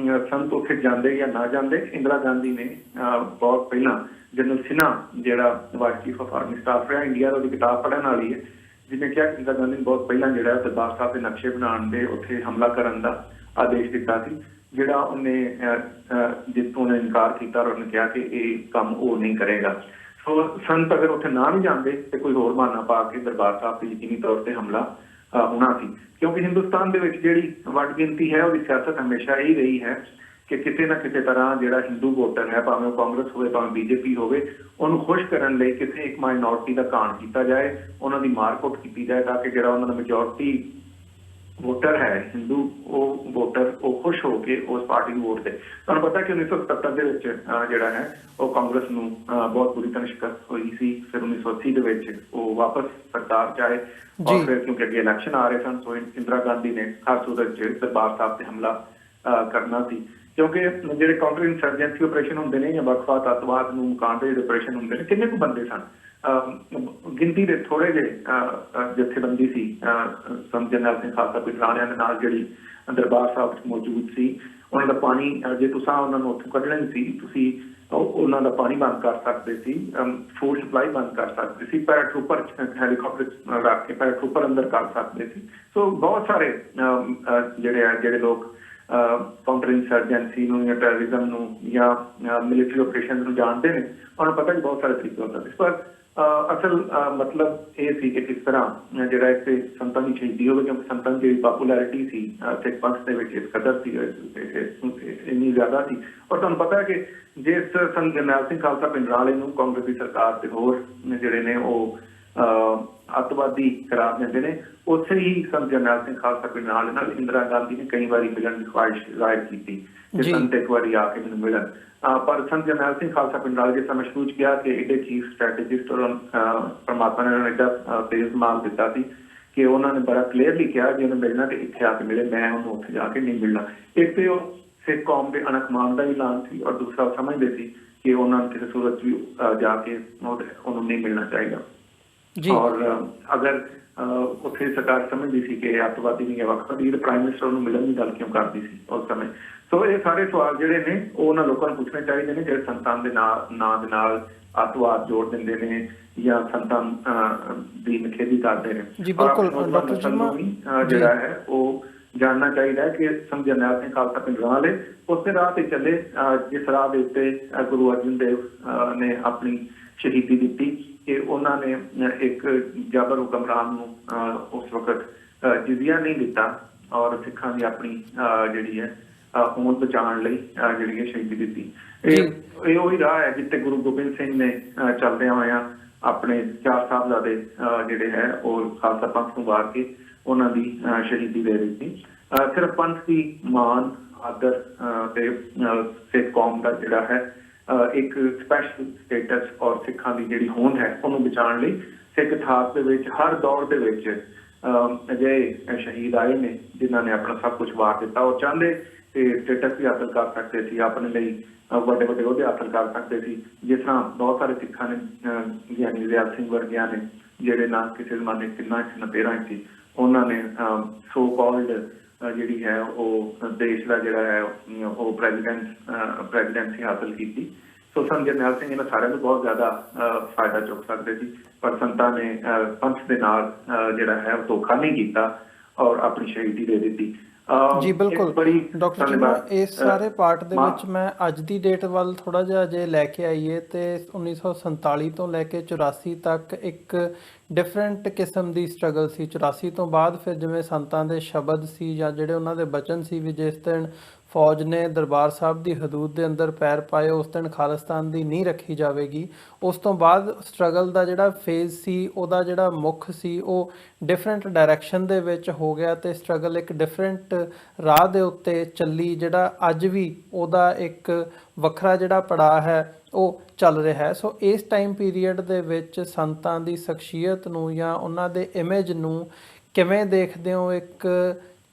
ਸੰਤ ਉੱਥੇ ਜਾਂਦੇ ਜਾਂ ਨਾ ਜਾਂਦੇ। ਇੰਦਰਾ ਗਾਂਧੀ ਨੇ ਬਹੁਤ ਪਹਿਲਾਂ ਜਨਰਲ ਸਿਨਹਾ ਜਿਹੜਾ vice chief of army staff ਰਿਹਾ ਇੰਡੀਆ ਦਾ, ਉਹਦੀ ਕਿਤਾਬ ਪੜ੍ਹਨ ਵਾਲੀ ਹੈ, ਜਿਹਨੇ ਕਿਹਾ ਕਿ ਇੰਦਰਾ ਗਾਂਧੀ ਨੇ ਬਹੁਤ ਪਹਿਲਾਂ ਜਿਹੜਾ ਦਰਬਾਰ ਸਾਹਿਬ ਦੇ ਨਕਸ਼ੇ ਬਣਾਉਣ ਦੇ ਉੱਥੇ ਹਮਲਾ ਕਰਨ ਦਾ ਆਦੇਸ਼ ਦਿੱਤਾ ਸੀ, ਜਿਹੜਾ ਉਹਨੇ ਜਿੱਥੋਂ ਉਹਨੇ ਇਨਕਾਰ ਕੀਤਾ ਔਰ ਉਹਨੇ ਕਿਹਾ ਕਿ ਇਹ ਕੰਮ ਉਹ ਨਹੀਂ ਕਰੇਗਾ। ਸੋ ਸੰਤ ਅਗਰ ਉੱਥੇ ਨਾ ਵੀ ਜਾਂਦੇ ਤੇ ਕੋਈ ਹੋਰ ਬਹਾਨਾ ਪਾ ਕੇ ਦਰਬਾਰ ਸਾਹਿਬ ਤੇ ਯਕੀਨੀ ਤੌਰ ਤੇ ਹਮਲਾ ਹੋਣਾ ਸੀ, ਕਿਉਂਕਿ ਹਿੰਦੁਸਤਾਨ ਦੇ ਵਿੱਚ ਜਿਹੜੀ ਵੱਡ ਗਿਣਤੀ ਹੈ ਉਹਦੀ ਸਿਆਸਤ ਹਮੇਸ਼ਾ ਇਹ ਰਹੀ ਹੈ ਕਿ ਕਿਤੇ ਨਾ ਕਿਤੇ ਤਰ੍ਹਾਂ ਜਿਹੜਾ ਹਿੰਦੂ ਵੋਟਰ ਹੈ, ਭਾਵੇਂ ਉਹ ਕਾਂਗਰਸ ਹੋਵੇ ਭਾਵੇਂ BJP ਹੋਵੇ, ਉਹਨੂੰ ਖੁਸ਼ ਕਰਨ ਲਈ ਕਿਸੇ ਇੱਕ ਮਾਈਨੋਰਟੀ ਦਾ ਘਾਣ ਕੀਤਾ ਜਾਏ, ਉਹਨਾਂ ਦੀ ਮਾਰਕੁੱਟ ਕੀਤੀ ਜਾਏ ਤਾਂ ਕਿ ਜਿਹੜਾ ਉਹਨਾਂ ਦਾ ਮੈਜੋਰਟੀ ਵੋਟਰ ਹੈ ਹਿੰਦੂ, ਉਹ ਵੋਟਰ ਉਹ ਖੁਸ਼ ਹੋ ਕੇ ਉਸ ਪਾਰਟੀ ਨੂੰ ਵੋਟ ਦੇ। ਤੁਹਾਨੂੰ ਪਤਾ ਕਿ 1977 ਦੇ ਵਿੱਚ ਜਿਹੜਾ ਹੈ ਉਹ ਕਾਂਗਰਸ ਨੂੰ ਬਹੁਤ ਬੁਰੀ ਤਰ੍ਹਾਂ ਸ਼ਿਕਸਤ ਹੋਈ ਸੀ। ਫਿਰ 1980 ਦੇ ਵਿੱਚ ਉਹ ਵਾਪਸ ਸਰਕਾਰ ਚ ਆਏ ਔਰ ਫਿਰ ਕਿਉਂਕਿ ਅੱਗੇ ਇਲੈਕਸ਼ਨ ਆ ਰਹੇ ਸਨ, ਸੋ ਇੰਦਰਾ ਗਾਂਧੀ ਨੇ ਹਰ ਸੂਰਤ ਚ ਦਰਬਾਰ ਸਾਹਿਬ ਤੇ ਹਮਲਾ ਕਰਨਾ ਸੀ, ਕਿਉਂਕਿ ਜਿਹੜੇ ਕਾਊਂਟਰ ਇੰਸਰਜੈਂਸੀ ਆਪਰੇਸ਼ਨ ਹੁੰਦੇ ਨੇ ਜਾਂ ਵੱਖ-ਵੱਖ ਅੱਤਵਾਦ ਨੂੰ ਮੁਕਾਉਣ ਦੇ ਆਪਰੇਸ਼ਨ ਹੁੰਦੇ ਨੇ, ਕਿੰਨੇ ਕੁ ਬੰਦੇ ਸਨ? ਗਿਣਤੀ ਦੇ ਥੋੜੇ ਜਿਹੇ ਜਥੇਬੰਦੀ ਸੀ ਸੰਤ ਜਰਨੈਲ ਸਿੰਘ ਖਾਲਸਾ ਪਿੰਡਰਾਂਵਾਲਿਆਂ ਦੇ ਨਾਲ ਜਿਹੜੀ ਦਰਬਾਰ ਸਾਹਿਬ 'ਚ ਮੌਜੂਦ ਸੀ। ਉਹਨਾਂ ਦਾ ਪਾਣੀ ਜੇ ਤੁਸੀਂ ਉਹਨਾਂ ਨੂੰ ਉੱਥੋਂ ਕੱਢਣਾ ਹੀ ਸੀ, ਤੁਸੀਂ ਉਹਨਾਂ ਦਾ ਪਾਣੀ ਬੰਦ ਕਰ ਸਕਦੇ ਸੀ, ਫੂਡ ਸਪਲਾਈ ਬੰਦ ਕਰ ਸਕਦੇ ਸੀ, ਪੈਰਾਟਰੂਪਰ ਹੈਲੀਕਾਪਟਰ ਰੱਖ ਕੇ ਪੈਰਾਟਰੂਪਰ ਅੰਦਰ ਕਰ ਸਕਦੇ ਸੀ। ਸੋ ਬਹੁਤ ਸਾਰੇ ਜਿਹੜੇ ਲੋਕ ਕਾਊਂਟਰ ਇੰਸਰਜੈਂਸੀ ਨੂੰ ਜਾਂ ਟੈਰਰਿਜ਼ਮ ਨੂੰ ਜਾਂ ਮਿਲਟਰੀ ਆਪਰੇਸ਼ਨ ਨੂੰ ਜਾਣਦੇ ਨੇ, ਉਹਨਾਂ ਨੂੰ ਪਤਾ ਕਿ ਬਹੁਤ ਸਾਰੇ ਤਰੀਕੇ ਹੁੰਦੇ ਸੀ। ਪਰ ਅਸਲ ਮਤਲਬ ਇਹ ਸੀ ਕਿ ਕਿਸ ਤਰ੍ਹਾਂ ਜਿਹੜਾ ਇੱਥੇ ਸੰਤਾਂ ਦੀ ਸ਼ਹੀਦੀ ਹੋਵੇ, ਕਿਉਂਕਿ ਸੰਤਾਂ ਦੀ ਜਿਹੜੀ ਪਾਪੂਲੈਰਿਟੀ ਸੀ ਸਿੱਖ ਪੰਥ ਦੇ ਵਿੱਚ ਇਸ ਕਦਰ ਸੀ, ਇੰਨੀ ਜ਼ਿਆਦਾ ਸੀ। ਔਰ ਤੁਹਾਨੂੰ ਪਤਾ ਹੈ ਕਿ ਜਿਸ ਸੰਤ ਜਰਨੈਲ ਸਿੰਘ ਖਾਲਸਾ ਪਿੰਡਰਾਂਵਾਲੇ ਨੂੰ ਕਾਂਗਰਸ ਦੀ ਸਰਕਾਰ ਤੇ ਹੋਰ ਜਿਹੜੇ ਨੇ ਉਹ ਅੱਤਵਾਦੀ ਕਰਾਰ ਦਿੰਦੇ ਨੇ, ਉੱਥੇ ਹੀ ਸੰਤ ਜਰਨੈਲ ਸਿੰਘ ਖਾਲਸਾ ਪਿੰਡਰਾਂਵਾਲੇ ਨਾਲ ਇੰਦਰਾ ਗਾਂਧੀ ਨੇ ਕਈ ਵਾਰੀ ਮਿਲਣ ਦੀ ਖੁਆਇਸ਼ ਜ਼ਾਹਿਰ ਕੀਤੀ ਕਿ ਸੰਤ ਇੱਕ ਵਾਰੀ ਆ ਕੇ ਮੈਨੂੰ ਮਿਲਣ। ਪਰ ਸੰਤ ਜਰਨੈਲ ਸਿੰਘ ਖਾਲਸਾ ਪਿੰਡਰਾਂਵਾਲੇ ਜਿਸ ਸਮੇਂ ਸ਼ੁਰੂ 'ਚ ਕਿਹਾ ਕਿ ਇਹਦੇ ਚੀਫ ਸਟ੍ਰੈਟੇਜਿਸਟ ਔਰ ਪਰਮਾਤਮਾ ਨੇ ਉਹਨਾਂ ਨੂੰ ਏਡਾ ਤੇਜ਼ ਮਾਲ ਦਿੱਤਾ ਸੀ ਕਿ ਉਹਨਾਂ ਨੇ ਬੜਾ ਕਲੀਅਰਲੀ ਕਿਹਾ ਕਿ ਉਹਨੇ ਮਿਲਣਾ ਤੇ ਇੱਥੇ ਆ ਕੇ ਮਿਲੇ, ਮੈਂ ਉਹਨੂੰ ਉੱਥੇ ਜਾ ਕੇ ਨਹੀਂ ਮਿਲਣਾ। ਇੱਕ ਤੇ ਉਹ ਸਿੱਖ ਕੌਮ ਦੇ ਅਣਖ ਮਾਨ ਦਾ ਵੀ ਐਲਾਨ ਸੀ ਔਰ ਦੂਸਰਾ ਉਹ ਸਮਝਦੇ ਸੀ ਕਿ ਉਹਨਾਂ ਨੂੰ ਕਿਸੇ ਸੂਰਤ ਵੀ ਜਾ ਕੇ ਉਹਨੂੰ ਨਹੀਂ ਮਿਲਣਾ ਚਾਹੀਦਾ। ਔਰ ਅਗਰ ਉੱਥੇ ਸਰਕਾਰ ਸਮਝਦੀ ਸੀ ਕਿ ਇਹ ਅੱਤਵਾਦੀ ਨਹੀਂ ਹੈ, ਵੱਖਵਾਦੀ। ਪ੍ਰਾਈਮ ਮਿਨਿਸਟਰ ਨੂੰ ਮਿਲਣ ਦੀ ਗੱਲ ਕਿਉਂ ਕਰਦੀ ਸੀ ਉਸ ਸਮੇਂ? ਸੋ ਇਹ ਸਾਰੇ ਸਵਾਲ ਜਿਹੜੇ ਨੇ ਉਹ ਉਹਨਾਂ ਲੋਕਾਂ ਨੂੰ ਪੁੱਛਣੇ ਚਾਹੀਦੇ ਨੇ ਜਿਹੜੇ ਸੰਤਾਂ ਦੇ ਨਾਂ ਦੇ ਨਾਲ ਅੱਤਵਾਦ ਜੋੜ ਦਿੰਦੇ ਨੇ ਜਾਂ ਸੰਤਾਂ ਦੀ ਨਿਖੇਧੀ ਕਰਦੇ ਨੇ। ਜੀ ਬਿਲਕੁਲ ਡਾਕਟਰ ਚੀਮਾ, ਜਿਹੜਾ ਹੈ ਉਹ ਜਾਣਨਾ ਚਾਹੀਦਾ ਹੈ ਕਿ ਸੰਤ ਜਰਨੈਲ ਸਿੰਘ ਖਾਲਸਾ ਪਿੰਡਰਾਂ ਵਾਲੇ ਉਸੇ ਰਾਹ ਤੇ ਚੱਲੇ ਜਿਸ ਰਾਹ ਦੇ ਉੱਤੇ ਗੁਰੂ ਅਰਜਨ ਦੇਵ ਨੇ ਆਪਣੀ ਸ਼ਹੀਦੀ ਦਿੱਤੀ, ਕਿ ਉਹਨਾਂ ਨੇ ਇੱਕ ਜਾਬਰ ਹੁਕਮਰਾਨ ਨੂੰ ਉਸ ਵਕਤ ਜਿਜ਼ੀਆ ਨਹੀਂ ਦਿੱਤਾ ਔਰ ਸਿੱਖਾਂ ਦੀ ਆਪਣੀ ਜਿਹੜੀ ਹੈ ਹੋਂਦ ਬਚਾਉਣ ਲਈ ਜਿਹੜੀ ਹੈ ਸ਼ਹੀਦੀ ਦਿੱਤੀ। ਇਹ ਉਹੀ ਰਾਹ ਹੈ ਜਿੱਥੇ ਗੁਰੂ ਗੋਬਿੰਦ ਸਿੰਘ ਨੇ ਚੱਲਦਿਆਂ ਹੋਇਆਂ ਆਪਣੇ 4 ਸਾਹਿਬਜ਼ਾਦੇ ਜਿਹੜੇ ਹੈ ਉਹ ਖਾਲਸਾ ਪੰਥ ਨੂੰ ਵਾਰ ਕੇ ਉਹਨਾਂ ਦੀ ਸ਼ਹੀਦੀ ਦੇ ਦਿੱਤੀ। ਸਿਰਫ ਪੰਥ ਦੀ ਮਾਨ ਆਦਰ ਤੇ ਸਿੱਖ ਕੌਮ ਦਾ ਜਿਹੜਾ ਹੈ ਇੱਕ ਸਪੈਸ਼ਲ ਸਟੇਟਸ ਔਰ ਸਿੱਖਾਂ ਦੀ ਜਿਹੜੀ ਹੋਂਦ ਹੈ ਉਹਨੂੰ ਬਚਾਉਣ ਲਈ ਸਿੱਖ ਇਤਿਹਾਸ ਦੇ ਵਿੱਚ ਹਰ ਦੌਰ ਦੇ ਵਿੱਚ ਅਜਿਹੇ ਸ਼ਹੀਦ ਆਏ ਨੇ ਜਿਨ੍ਹਾਂ ਨੇ ਆਪਣਾ ਸਭ ਕੁਝ ਵਾਰ ਦਿੱਤਾ। ਉਹ ਚਾਹੁੰਦੇ ਤੇ ਸਟੇਟਸ ਵੀ ਹਾਸਲ ਕਰ ਸਕਦੇ ਸੀ, ਆਪਣੇ ਲਈ ਵੱਡੇ ਵੱਡੇ ਉਹਦੇ ਹਾਸਲ ਕਰ ਸਕਦੇ ਸੀ, ਜਿਸ ਤਰ੍ਹਾਂ ਬਹੁਤ ਸਾਰੇ ਸਿੱਖਾਂ ਨੇ ਗਿਆਨੀ ਰਿਆਲ ਸਿੰਘ ਵਰਗਿਆਂ ਨੇ ਜਿਹੜੇ ਨਾ ਕਿਸੇ ਜ਼ਮਾਨੇ 13 ਸੀ, ਉਹਨਾਂ ਨੇ ਸੋ ਕਾਲਡ ਜਿਹੜੀ ਹੈ ਉਹ ਦੇਸ਼ ਦਾ ਜਿਹੜਾ ਹੈ ਉਹ ਪ੍ਰੈਜ਼ੀਡੈਂਸੀ ਹਾਸਲ ਕੀਤੀ। ਸੋ ਸੰਤ ਜਰਨੈਲ ਸਿੰਘ ਇਹਨਾਂ ਸਾਰਿਆਂ ਨੂੰ ਬਹੁਤ ਜ਼ਿਆਦਾ ਫਾਇਦਾ ਚੁੱਕ ਸਕਦੇ ਸੀ, ਪਰ ਸੰਤਾਂ ਨੇ ਪੰਥ ਦੇ ਨਾਲ ਜਿਹੜਾ ਹੈ ਉਹ ਧੋਖਾ ਨਹੀਂ ਕੀਤਾ ਔਰ ਆਪਣੀ ਸ਼ਹੀਦੀ ਦੇ ਦਿੱਤੀ। ਜੀ ਬਿਲਕੁਲ ਡਾਕਟਰ ਚੀਮਾ, ਇਸ ਸਾਰੇ ਪਾਰਟ ਦੇ ਵਿੱਚ ਮੈਂ ਅੱਜ ਦੀ ਡੇਟ ਵੱਲ ਥੋੜਾ ਜਿਹਾ ਜੇ ਲੈ ਕੇ ਆਈਏ ਤੇ 1947 ਤੋਂ ਲੈ ਕੇ 84 ਤੱਕ ਇੱਕ ਡਿਫਰੈਂਟ ਕਿਸਮ ਦੀ ਸਟਰਗਲ ਸੀ। 84 ਤੋਂ ਬਾਅਦ ਫਿਰ ਜਿਵੇਂ ਸੰਤਾਂ ਦੇ ਸ਼ਬਦ ਸੀ ਜਾਂ ਜਿਹੜੇ ਉਹਨਾਂ ਦੇ ਬਚਨ ਸੀ ਵੀ ਜਿਸ ਦਿਨ ਫੌਜ ਨੇ ਦਰਬਾਰ ਸਾਹਿਬ ਦੀ ਹਦੂਦ ਦੇ ਅੰਦਰ ਪੈਰ ਪਾਏ ਉਸ ਦਿਨ ਖਾਲਿਸਤਾਨ ਦੀ ਨੀਂਹ ਰੱਖੀ ਜਾਵੇਗੀ। ਉਸ ਤੋਂ ਬਾਅਦ ਸਟਰਗਲ ਦਾ ਜਿਹੜਾ ਫੇਜ਼ ਸੀ ਉਹਦਾ ਜਿਹੜਾ ਮੁੱਖ ਸੀ ਉਹ ਡਿਫਰੈਂਟ ਡਾਇਰੈਕਸ਼ਨ ਦੇ ਵਿੱਚ ਹੋ ਗਿਆ ਤੇ ਸਟਰਗਲ ਇੱਕ ਡਿਫਰੈਂਟ ਰਾਹ ਦੇ ਉੱਤੇ ਚੱਲੀ, ਜਿਹੜਾ ਅੱਜ ਵੀ ਉਹਦਾ ਇੱਕ ਵੱਖਰਾ ਜਿਹੜਾ ਪੜਾਅ ਹੈ ਉਹ ਚੱਲ ਰਿਹਾ ਹੈ। ਸੋ ਇਸ ਟਾਈਮ ਪੀਰੀਅਡ ਦੇ ਵਿੱਚ ਸੰਤਾਂ ਦੀ ਸ਼ਖਸੀਅਤ ਨੂੰ ਜਾਂ ਉਹਨਾਂ ਦੇ ਇਮੇਜ ਨੂੰ ਕਿਵੇਂ ਦੇਖਦੇ ਹੋ? ਇੱਕ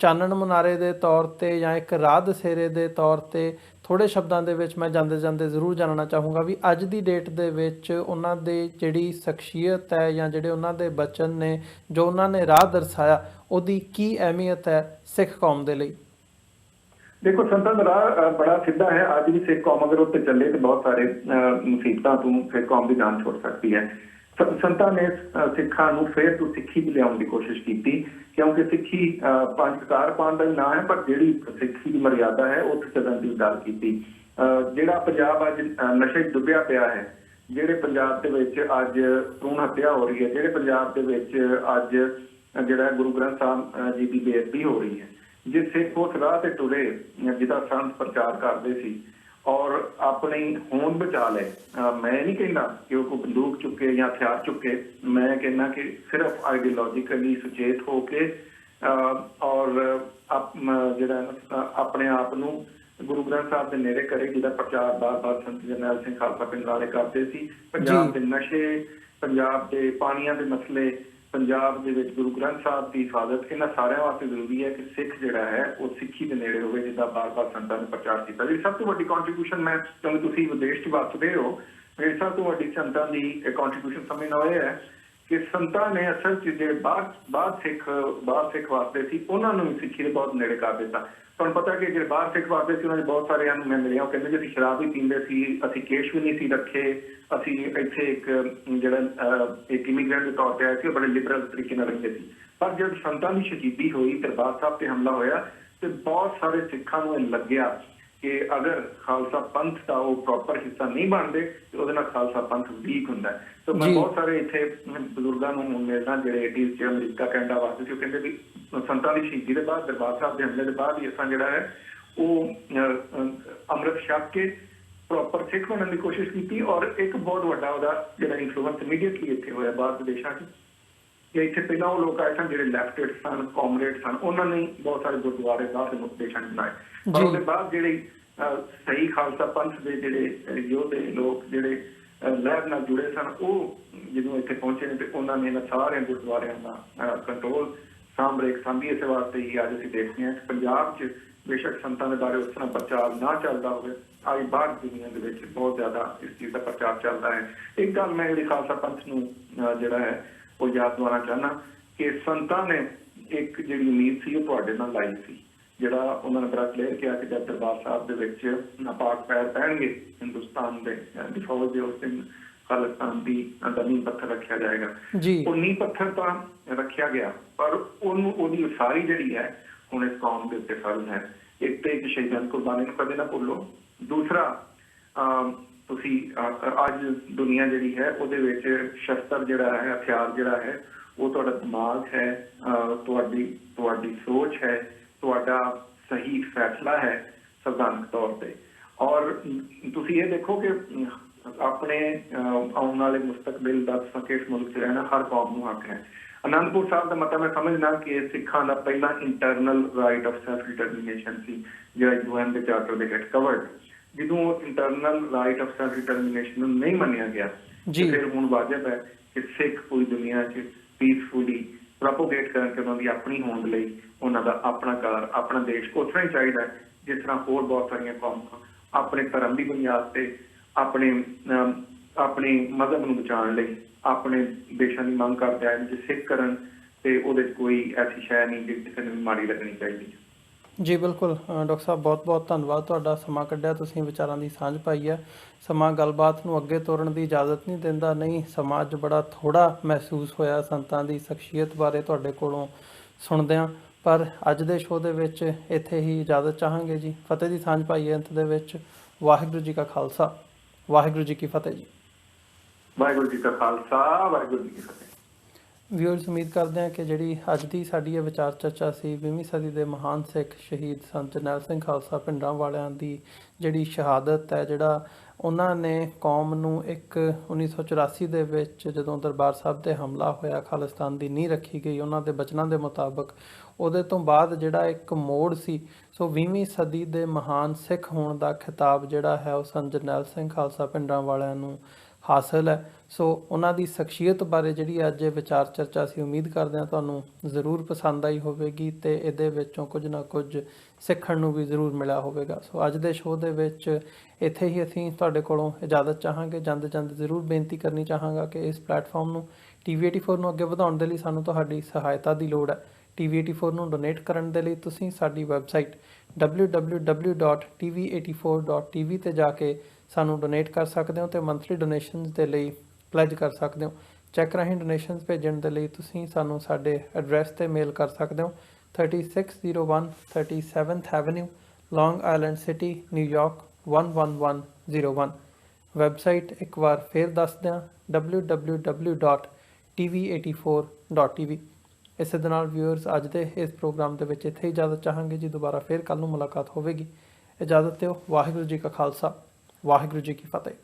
ਚਾਨਣ ਮੁਨਾਰੇ ਦੇ ਤੌਰ ਤੇ ਜਾਂ ਇੱਕ ਰਾਹ ਦਸੇਰੇ ਦੇ ਤੌਰ ਤੇ ਥੋੜੇ ਸ਼ਬਦਾਂ ਦੇ ਵਿੱਚ ਮੈਂ ਜਾਂਦੇ ਜਾਂਦੇ ਜ਼ਰੂਰ ਜਾਣਨਾ ਚਾਹੂੰਗਾ ਵੀ ਅੱਜ ਦੀ ਡੇਟ ਦੇ ਵਿੱਚ ਉਹਨਾਂ ਦੇ ਜਿਹੜੀ ਸ਼ਖਸੀਅਤ ਹੈ ਜਾਂ ਜਿਹੜੇ ਉਹਨਾਂ ਦੇ ਬਚਨ ਨੇ ਜੋ ਉਹਨਾਂ ਨੇ ਰਾਹ ਦਰਸਾਇਆ ਉਹਦੀ ਕੀ ਅਹਿਮੀਅਤ ਹੈ ਸਿੱਖ ਕੌਮ ਦੇ ਲਈ? ਦੇਖੋ, ਸੰਤਾਂ ਦਾ ਰਾਹ ਬੜਾ ਸਿੱਧਾ ਹੈ। ਅੱਜ ਵੀ ਸਿੱਖ ਕੌਮ ਅਗਰ ਉੱਤੇ ਚੱਲੇ ਤੇ ਬਹੁਤ ਸਾਰੇ ਮੁਸੀਬਤਾਂ ਤੋਂ ਸਿੱਖ ਕੌਮ ਦੀ ਜਾਨ ਛੁੱਟ ਸਕਦੀ ਹੈ। ਸੰਤਾਂ ਨੇ ਸਿੱਖਾਂ ਨੂੰ ਫੇਰ ਤੋਂ ਸਿੱਖੀ ਦੀ ਲਿਆਉਣ ਦੀ ਕੋਸ਼ਿਸ਼ ਕੀਤੀ, ਕਿਉਂਕਿ ਸਿੱਖੀ ਪੰਜ ਕਕਾਰ ਪਾਉਣ ਦਾ ਹੀ ਨਾਂ ਹੈ, ਪਰ ਜਿਹੜੀ ਸਿੱਖੀ ਦੀ ਮਰਿਆਦਾ ਹੈ ਉੱਥੇ ਚੱਲਣ ਦੀ ਗੱਲ ਕੀਤੀ। ਜਿਹੜਾ ਪੰਜਾਬ ਅੱਜ ਨਸ਼ੇ 'ਚ ਡੁੱਬਿਆ ਪਿਆ ਹੈ, ਜਿਹੜੇ ਪੰਜਾਬ ਦੇ ਵਿੱਚ ਅੱਜ ਭਰੂਣ ਹੱਤਿਆ ਹੋ ਰਹੀ ਹੈ, ਜਿਹੜੇ ਪੰਜਾਬ ਦੇ ਵਿੱਚ ਅੱਜ ਜਿਹੜਾ ਗੁਰੂ ਗ੍ਰੰਥ ਸਾਹਿਬ ਜੀ ਦੀ ਬੇਅਦਬੀ ਹੋ ਰਹੀ ਹੈ, ਜੇ ਸਿੱਖ ਉਸ ਰਾਹ ਤੇ ਟੁਰੇ ਜਿਹਦਾ ਸੰਤ ਪ੍ਰਚਾਰ ਕਰਦੇ ਸੀ ਔਰ ਆਪਣੀ ਹੋਂਦ ਬਚਾ ਲਏ। ਮੈਂ ਨਹੀਂ ਕਹਿੰਦਾ ਕਿ ਉਹ ਕੋਈ ਬੰਦੂਕ ਚੁੱਕੇ ਜਾਂ ਹਥਿਆਰ ਚੁੱਕੇ, ਮੈਂ ਕਹਿੰਦਾ ਕਿ ਸਿਰਫ ਆਈਡੀਓਲੋਜੀਕਲੀ ਸੁਚੇਤ ਹੋ ਕੇ ਔਰ ਜਿਹੜਾ ਆਪਣੇ ਆਪ ਨੂੰ ਗੁਰੂ ਗ੍ਰੰਥ ਸਾਹਿਬ ਦੇ ਨੇੜੇ ਕਰੇ, ਜਿਹਦਾ ਪ੍ਰਚਾਰ ਬਾਰ-ਬਾਰ ਸੰਤ ਜਰਨੈਲ ਸਿੰਘ ਖਾਲਸਾ ਪਿੰਡਰਾਂ ਵਾਲੇ ਕਰਦੇ ਸੀ। ਪੰਜਾਬ ਦੇ ਨਸ਼ੇ, ਪੰਜਾਬ ਦੇ ਪਾਣੀਆਂ ਦੇ ਮਸਲੇ, ਪੰਜਾਬ ਦੇ ਵਿੱਚ ਗੁਰੂ ਗ੍ਰੰਥ ਸਾਹਿਬ ਦੀ ਹਿਫਾਜ਼ਤ, ਇਹਨਾਂ ਸਾਰਿਆਂ ਵਾਸਤੇ ਜ਼ਰੂਰੀ ਹੈ ਕਿ ਸਿੱਖ ਜਿਹੜਾ ਹੈ ਉਹ ਸਿੱਖੀ ਦੇ ਨੇੜੇ ਹੋਵੇ, ਜਿੱਦਾਂ ਬਾਰ-ਬਾਰ ਸੰਤਾਂ ਨੇ ਪ੍ਰਚਾਰ ਕੀਤਾ। ਜਿਹੜੀ ਸਭ ਤੋਂ ਵੱਡੀ ਕੰਟਰੀਬਿਊਸ਼ਨ, ਮੈਂ ਕਿਉਂਕਿ ਤੁਸੀਂ ਵਿਦੇਸ਼ 'ਚ ਵਸਦੇ ਹੋ, ਮੇਰੀ ਸਭ ਤੋਂ ਵੱਡੀ ਸੰਤਾਂ ਦੀ ਕੰਟਰੀਬਿਊਸ਼ਨ ਸਮਝਣਾ ਇਹ ਹੈ ਕਿ ਸੰਤਾਂ ਨੇ ਅਸਲ 'ਚ ਜਿਹੜੇ ਬਾਹਰ ਸਿੱਖ ਵਾਸਤੇ ਸੀ ਉਹਨਾਂ ਨੂੰ ਵੀ ਸਿੱਖੀ ਦੇ ਬਹੁਤ ਨੇੜੇ ਕਰ ਦਿੱਤਾ। ਤੁਹਾਨੂੰ ਪਤਾ ਕਿ ਜਿਹੜੇ ਬਾਹਰ ਸਿੱਖ ਵਾਸਤੇ ਸੀ ਉਹਨਾਂ ਦੇ ਬਹੁਤ ਸਾਰਿਆਂ ਨੂੰ ਮੈਂ ਮਿਲਿਆ, ਉਹ ਕਹਿੰਦੇ ਜੀ ਅਸੀਂ ਸ਼ਰਾਬ ਵੀ ਪੀਂਦੇ ਸੀ, ਅਸੀਂ ਕੇਸ਼ ਵੀ ਨਹੀਂ ਸੀ ਰੱਖੇ, ਅਸੀਂ ਇੱਥੇ ਇੱਕ ਇਮੀਗ੍ਰੈਂਟ ਦੇ ਤੌਰ ਤੇ ਆਏ ਸੀ, ਉਹ ਬੜੇ ਲਿਬਰਲ ਤਰੀਕੇ ਨਾਲ ਰਹਿੰਦੇ ਸੀ। ਪਰ ਜਦ ਸੰਤਾਂ ਦੀ ਸ਼ਹੀਦੀ ਹੋਈ, ਦਰਬਾਰ ਸਾਹਿਬ ਤੇ ਹਮਲਾ ਹੋਇਆ, ਤੇ ਬਹੁਤ ਸਾਰੇ ਸਿੱਖਾਂ ਨੂੰ ਇਹ ਲੱਗਿਆ ਕਿ ਅਗਰ ਖਾਲਸਾ ਪੰਥ ਦਾ ਉਹ ਪ੍ਰੋਪਰ ਹਿੱਸਾ ਨਹੀਂ ਬਣਦੇ ਤੇ ਉਹਦੇ ਨਾਲ ਖਾਲਸਾ ਪੰਥ ਵੀਕ ਹੁੰਦਾ। ਸੋ ਮੈਂ ਬਹੁਤ ਸਾਰੇ ਇੱਥੇ ਬਜ਼ੁਰਗਾਂ ਨੂੰ ਮਿਲਦਾ ਜਿਹੜੇ 80s 'ਚ ਅਮਰੀਕਾ ਕੈਨੇਡਾ ਵਾਸਤੇ ਸੀ, ਉਹ ਕਹਿੰਦੇ ਵੀ ਸੰਤਾਂ ਦੀ ਸ਼ਹੀਦੀ ਦੇ ਬਾਅਦ, ਦਰਬਾਰ ਸਾਹਿਬ ਦੇ ਹਮਲੇ ਦੇ ਬਾਅਦ ਹੀ ਅਸਾਂ ਜਿਹੜਾ ਹੈ ਉਹ ਅੰਮ੍ਰਿਤ ਛਕ ਕੇ ਪ੍ਰੋਪਰ ਸਿੱਖ ਬਣਨ ਦੀ ਕੋਸ਼ਿਸ਼ ਕੀਤੀ। ਔਰ ਇੱਕ ਬਹੁਤ ਵੱਡਾ ਉਹਦਾ ਜਿਹੜਾ ਇਨਫਲੂਐਂਸ ਇਮੀਡੀਏਟਲੀ ਇੱਥੇ ਹੋਇਆ ਬਾਹਰ ਦੇ ਦੇਸ਼ਾਂ 'ਚ, ਕਿ ਇੱਥੇ ਪਹਿਲਾਂ ਉਹ ਲੋਕ ਆਏ ਸਨ ਜਿਹੜੇ ਲੈਫਟਿਸਟ ਸਨ, ਕਾਮਰੇਡ ਸਨ, ਉਹਨਾਂ ਨੇ ਬਹੁਤ ਸਾਰੇ ਗੁਰਦੁਆਰੇ ਬਾਹਰ ਦੇ ਦੇਸ਼ਾਂ 'ਚ ਬਣਾਏ। ਪਰ ਉਹਦੇ ਬਾਅਦ ਜਿਹੜੇ ਸਹੀ ਖਾਲਸਾ ਪੰਥ ਦੇ ਜਿਹੜੇ ਯੋਧੇ ਲੋਕ ਜਿਹੜੇ ਲਹਿਰ ਨਾਲ ਜੁੜੇ ਸਨ, ਉਹ ਜਦੋਂ ਇੱਥੇ ਪਹੁੰਚੇ ਨੇ ਤੇ ਉਹਨਾਂ ਨੇ ਇਹਨਾਂ ਸਾਰੇ ਗੁਰਦੁਆਰਿਆਂ ਦਾ ਕੰਟਰੋਲ ਸਾਂਭੀ। ਇਸੇ ਵਾਸਤੇ ਹੀ ਅੱਜ ਅਸੀਂ ਦੇਖਦੇ ਹਾਂ ਕਿ ਪੰਜਾਬ 'ਚ ਬੇਸ਼ੱਕ ਸੰਤਾਂ ਦੇ ਬਾਰੇ ਉਸ ਤਰ੍ਹਾਂ ਪ੍ਰਚਾਰ ਨਾ ਚੱਲਦਾ ਹੋਵੇ, ਅੱਜ ਬਾਹਰ ਦੁਨੀਆ ਦੇ ਵਿੱਚ ਬਹੁਤ ਜ਼ਿਆਦਾ ਇਸ ਚੀਜ਼ ਦਾ ਪ੍ਰਚਾਰ ਚੱਲਦਾ ਹੈ। ਇੱਕ ਗੱਲ ਮੈਂ ਜਿਹੜੀ ਖਾਲਸਾ ਪੰਥ ਨੂੰ ਜਿਹੜਾ ਹੈ ਉਹ ਯਾਦ ਦਿਵਾਉਣਾ ਚਾਹੁੰਦਾ ਕਿ ਸੰਤਾਂ ਨੇ ਇੱਕ ਜਿਹੜੀ ਉਮੀਦ ਸੀ ਉਹ ਤੁਹਾਡੇ ਨਾਲ ਲਾਈ ਸੀ, ਜਿਹੜਾ ਉਹਨਾਂ ਨੇ ਬੜਾ ਕਲੀਅਰ ਕਿਹਾ ਕਿ ਜਦ ਦਰਬਾਰ ਸਾਹਿਬ ਦੇ ਵਿੱਚ ਨਾਪਾਕ ਪੈਰ ਪੈਣਗੇ ਹਿੰਦੁਸਤਾਨ ਦੇ ਦੀ ਫੌਜ ਦੇ, ਉਸ ਦਿਨ ਖਾਲਿਸਤਾਨ ਦਾ ਨੀਂਹ ਪੱਥਰ ਰੱਖਿਆ ਜਾਏਗਾ। ਉਹ ਨੀਂਹ ਪੱਥਰ ਤਾਂ ਰੱਖਿਆ ਗਿਆ, ਪਰ ਉਹਦੀ ਉਸਾਰੀ ਜਿਹੜੀ ਹੈ ਹੁਣ ਇਸ ਕੌਮ ਦੇ ਉੱਤੇ ਫਰਜ਼ ਹੈ। ਇੱਕ ਤੇ ਸ਼ਹੀਦਾਂ ਦੀ ਕੁਰਬਾਨੀ ਨੂੰ ਕਦੇ ਨਾ ਭੁੱਲੋ। ਦੂਸਰਾ, ਤੁਸੀਂ ਅੱਜ ਦੁਨੀਆ ਜਿਹੜੀ ਹੈ ਉਹਦੇ ਵਿੱਚ ਸ਼ਸਤਰ ਜਿਹੜਾ ਹੈ, ਹਥਿਆਰ ਜਿਹੜਾ ਹੈ, ਉਹ ਤੁਹਾਡਾ ਦਿਮਾਗ ਹੈ, ਤੁਹਾਡੀ ਸੋਚ ਹੈ, ਤੁਹਾਡਾ ਸਹੀ ਫੈਸਲਾ ਹੈ ਸੰਵਿਧਾਨਕ ਤੌਰ ਤੇ। ਔਰ ਤੁਸੀਂ ਇਹ ਦੇਖੋ ਕਿ ਆਪਣੇ ਆਉਣ ਵਾਲੇ ਮੁਸਤਕਬਲ ਦਾ ਇਸ ਮੁਲਕ 'ਚ ਰਹਿਣਾ ਹਰ ਕੌਮ ਨੂੰ ਹੱਕ ਹੈ। ਅਨੰਦਪੁਰ ਸਾਹਿਬ ਦਾ ਮਤਾ ਮੈਂ ਸਮਝਦਾ ਕਿ ਸਿੱਖਾਂ ਦਾ ਪਹਿਲਾ internal right of self determination ਸੀ, ਜਿਹੜਾ UN ਦੇ ਚਾਰਟਰ ਦੇ ਹੇਠ ਕਵਰਡ। ਜਦੋਂ internal right of self determination ਨੂੰ ਨਹੀਂ ਮੰਨਿਆ ਗਿਆ, ਫਿਰ ਹੁਣ ਵਾਜਬ ਹੈ ਕਿ ਸਿੱਖ ਪੂਰੀ ਦੁਨੀਆ 'ਚ ਪੀਸਫੁਲੀ ਪ੍ਰੋਪੋਗੇਟ ਕਰਨ ਕਿ ਉਹਨਾਂ ਦੀ ਆਪਣੀ ਹੋਂਦ ਲਈ ਉਹਨਾਂ ਦਾ ਆਪਣਾ ਘਰ, ਆਪਣਾ ਦੇਸ਼ ਉਸ ਤਰ੍ਹਾਂ ਹੀ ਚਾਹੀਦਾ ਹੈ ਜਿਸ ਤਰ੍ਹਾਂ ਹੋਰ ਬਹੁਤ ਸਾਰੀਆਂ ਕੌਮਾਂ ਆਪਣੇ ਧਰਮ ਦੀ ਬੁਨਿਆਦ ਤੇ ਆਪਣੇ ਮਜ਼ਹਬ ਨੂੰ ਬਚਾਉਣ ਲਈ ਆਪਣੇ ਦੇਸ਼ਾਂ ਦੀ ਮੰਗ ਕਰਦੇ ਆਏ। ਜੇ ਸਿੱਖ ਕਰਨ ਤੇ ਉਹਦੇ 'ਚ ਕੋਈ ਐਸੀ ਸ਼ੈ ਨਹੀਂ ਜਿਹੜੀ ਕਿਸੇ ਨੂੰ ਮਾੜੀ ਲੱਗਣੀ ਚਾਹੀਦੀ। ਜੀ ਬਿਲਕੁਲ ਡਾਕਟਰ ਸਾਹਿਬ, ਬਹੁਤ ਬਹੁਤ ਧੰਨਵਾਦ ਤੁਹਾਡਾ, ਸਮਾਂ ਕੱਢਿਆ ਤੁਸੀਂ, ਵਿਚਾਰਾਂ ਦੀ ਸਾਂਝ ਪਾਈ ਹੈ। ਸਮਾਂ ਗੱਲਬਾਤ ਨੂੰ ਅੱਗੇ ਤੋਰਨ ਦੀ ਇਜਾਜ਼ਤ ਨਹੀਂ ਦਿੰਦਾ, ਨਹੀਂ ਸਮਾਂ ਅੱਜ ਬੜਾ ਥੋੜ੍ਹਾ ਮਹਿਸੂਸ ਹੋਇਆ ਸੰਤਾਂ ਦੀ ਸ਼ਖਸੀਅਤ ਬਾਰੇ ਤੁਹਾਡੇ ਕੋਲੋਂ ਸੁਣਦਿਆਂ। ਪਰ ਅੱਜ ਦੇ ਸ਼ੋਅ ਦੇ ਵਿੱਚ ਇੱਥੇ ਹੀ ਇਜਾਜ਼ਤ ਚਾਹਾਂਗੇ ਜੀ। ਫਤਿਹ ਦੀ ਸਾਂਝ ਪਾਈਏ ਅੰਤ ਦੇ ਵਿੱਚ। ਵਾਹਿਗੁਰੂ ਜੀ ਕਾ ਖਾਲਸਾ, ਵਾਹਿਗੁਰੂ ਜੀ ਕੀ ਫਤਿਹ ਜੀ। ਵਾਹਿਗੁਰੂ ਜੀ ਕਾ ਖਾਲਸਾ, ਵਾਹਿਗੁਰੂ ਜੀ ਕੀ ਫਤਿਹ। ਵਿਊਅਰਸ, ਉਮੀਦ ਕਰਦੇ ਹਾਂ ਕਿ ਜਿਹੜੀ ਅੱਜ ਦੀ ਸਾਡੀ ਇਹ ਵਿਚਾਰ ਚਰਚਾ ਸੀ 20ਵੀਂ ਸਦੀ ਦੇ ਮਹਾਨ ਸਿੱਖ ਸ਼ਹੀਦ ਸੰਤ ਜਰਨੈਲ ਸਿੰਘ ਖਾਲਸਾ ਭਿੰਡਰਾਂ ਵਾਲਿਆਂ ਦੀ ਜਿਹੜੀ ਸ਼ਹਾਦਤ ਹੈ, ਜਿਹੜਾ ਉਹਨਾਂ ਨੇ ਕੌਮ ਨੂੰ ਇੱਕ 1984 ਦੇ ਵਿੱਚ ਜਦੋਂ ਦਰਬਾਰ ਸਾਹਿਬ 'ਤੇ ਹਮਲਾ ਹੋਇਆ, ਖਾਲਿਸਤਾਨ ਦੀ ਨੀਂਹ ਰੱਖੀ ਗਈ ਉਹਨਾਂ ਦੇ ਬਚਨਾਂ ਦੇ ਮੁਤਾਬਕ, ਉਹਦੇ ਤੋਂ ਬਾਅਦ ਜਿਹੜਾ ਇੱਕ ਮੋੜ ਸੀ। ਸੋ 20ਵੀਂ ਸਦੀ ਦੇ ਮਹਾਨ ਸਿੱਖ ਹੋਣ ਦਾ ਖਿਤਾਬ ਜਿਹੜਾ ਹੈ ਉਹ ਸੰਤ ਜਰਨੈਲ ਸਿੰਘ ਖਾਲਸਾ ਭਿੰਡਰਾਂ ਵਾਲਿਆਂ ਨੂੰ ਹਾਸਲ ਹੈ। ਸੋ ਉਹਨਾਂ ਦੀ ਸ਼ਖਸੀਅਤ ਬਾਰੇ ਜਿਹੜੀ ਅੱਜ ਵਿਚਾਰ ਚਰਚਾ ਸੀ, ਉਮੀਦ ਕਰਦੇ ਹਾਂ ਤੁਹਾਨੂੰ ਜ਼ਰੂਰ ਪਸੰਦ ਆਈ ਹੋਵੇਗੀ ਅਤੇ ਇਹਦੇ ਵਿੱਚੋਂ ਕੁਝ ਨਾ ਕੁਝ ਸਿੱਖਣ ਨੂੰ ਵੀ ਜ਼ਰੂਰ ਮਿਲਿਆ ਹੋਵੇਗਾ। ਸੋ ਅੱਜ ਦੇ ਸ਼ੋਅ ਦੇ ਵਿੱਚ ਇੱਥੇ ਹੀ ਅਸੀਂ ਤੁਹਾਡੇ ਕੋਲੋਂ ਇਜਾਜ਼ਤ ਚਾਹਾਂਗੇ। ਜਾਂਦੇ ਜ਼ਰੂਰ ਬੇਨਤੀ ਕਰਨੀ ਚਾਹਾਂਗਾ ਕਿ ਇਸ ਪਲੈਟਫਾਰਮ ਨੂੰ TV84 ਨੂੰ ਅੱਗੇ ਵਧਾਉਣ ਦੇ ਲਈ ਸਾਨੂੰ ਤੁਹਾਡੀ ਸਹਾਇਤਾ ਦੀ ਲੋੜ ਹੈ। TV84 ਨੂੰ ਡੋਨੇਟ ਕਰਨ ਦੇ ਲਈ ਤੁਸੀਂ ਸਾਡੀ ਵੈਬਸਾਈਟ www.tv84.tv 'ਤੇ ਜਾ ਕੇ ਸਾਨੂੰ ਡੋਨੇਟ ਕਰ ਸਕਦੇ ਹੋ ਅਤੇ ਮੰਥਲੀ ਡੋਨੇਸ਼ਨਸ ਦੇ ਲਈ ਪਲੈਜ ਕਰ ਸਕਦੇ ਹੋ। ਚੈੱਕ ਰਾਹੀਂ ਡੋਨੇਸ਼ਨਸ ਭੇਜਣ ਦੇ ਲਈ ਤੁਸੀਂ ਸਾਨੂੰ ਸਾਡੇ ਐਡਰੈਸ 'ਤੇ ਮੇਲ ਕਰ ਸਕਦੇ ਹੋ। 3601 37th Avenue, ਲੌਂਗ ਆਈਲੈਂਡ ਸਿਟੀ, ਨਿਊਯਾਰਕ 11101। ਵੈਬਸਾਈਟ ਇੱਕ ਵਾਰ ਫਿਰ ਦੱਸ ਦਿਆਂ www.tv84.tv। ਇਸੇ ਦੇ ਨਾਲ ਵਿਊਅਰਸ, ਅੱਜ ਦੇ ਇਸ ਪ੍ਰੋਗਰਾਮ ਦੇ ਵਿੱਚ ਇੱਥੇ ਇਜਾਜ਼ਤ ਚਾਹਾਂਗੇ ਜੀ। ਦੁਬਾਰਾ ਫਿਰ ਕੱਲ੍ਹ ਨੂੰ ਮੁਲਾਕਾਤ ਹੋਵੇਗੀ। ਇਜਾਜ਼ਤ ਦਿਓ। ਵਾਹਿਗੁਰੂ ਜੀ ਕਾ ਖਾਲਸਾ, ਵਾਹਿਗੁਰੂ ਜੀ ਕੀ ਫਤਿਹ।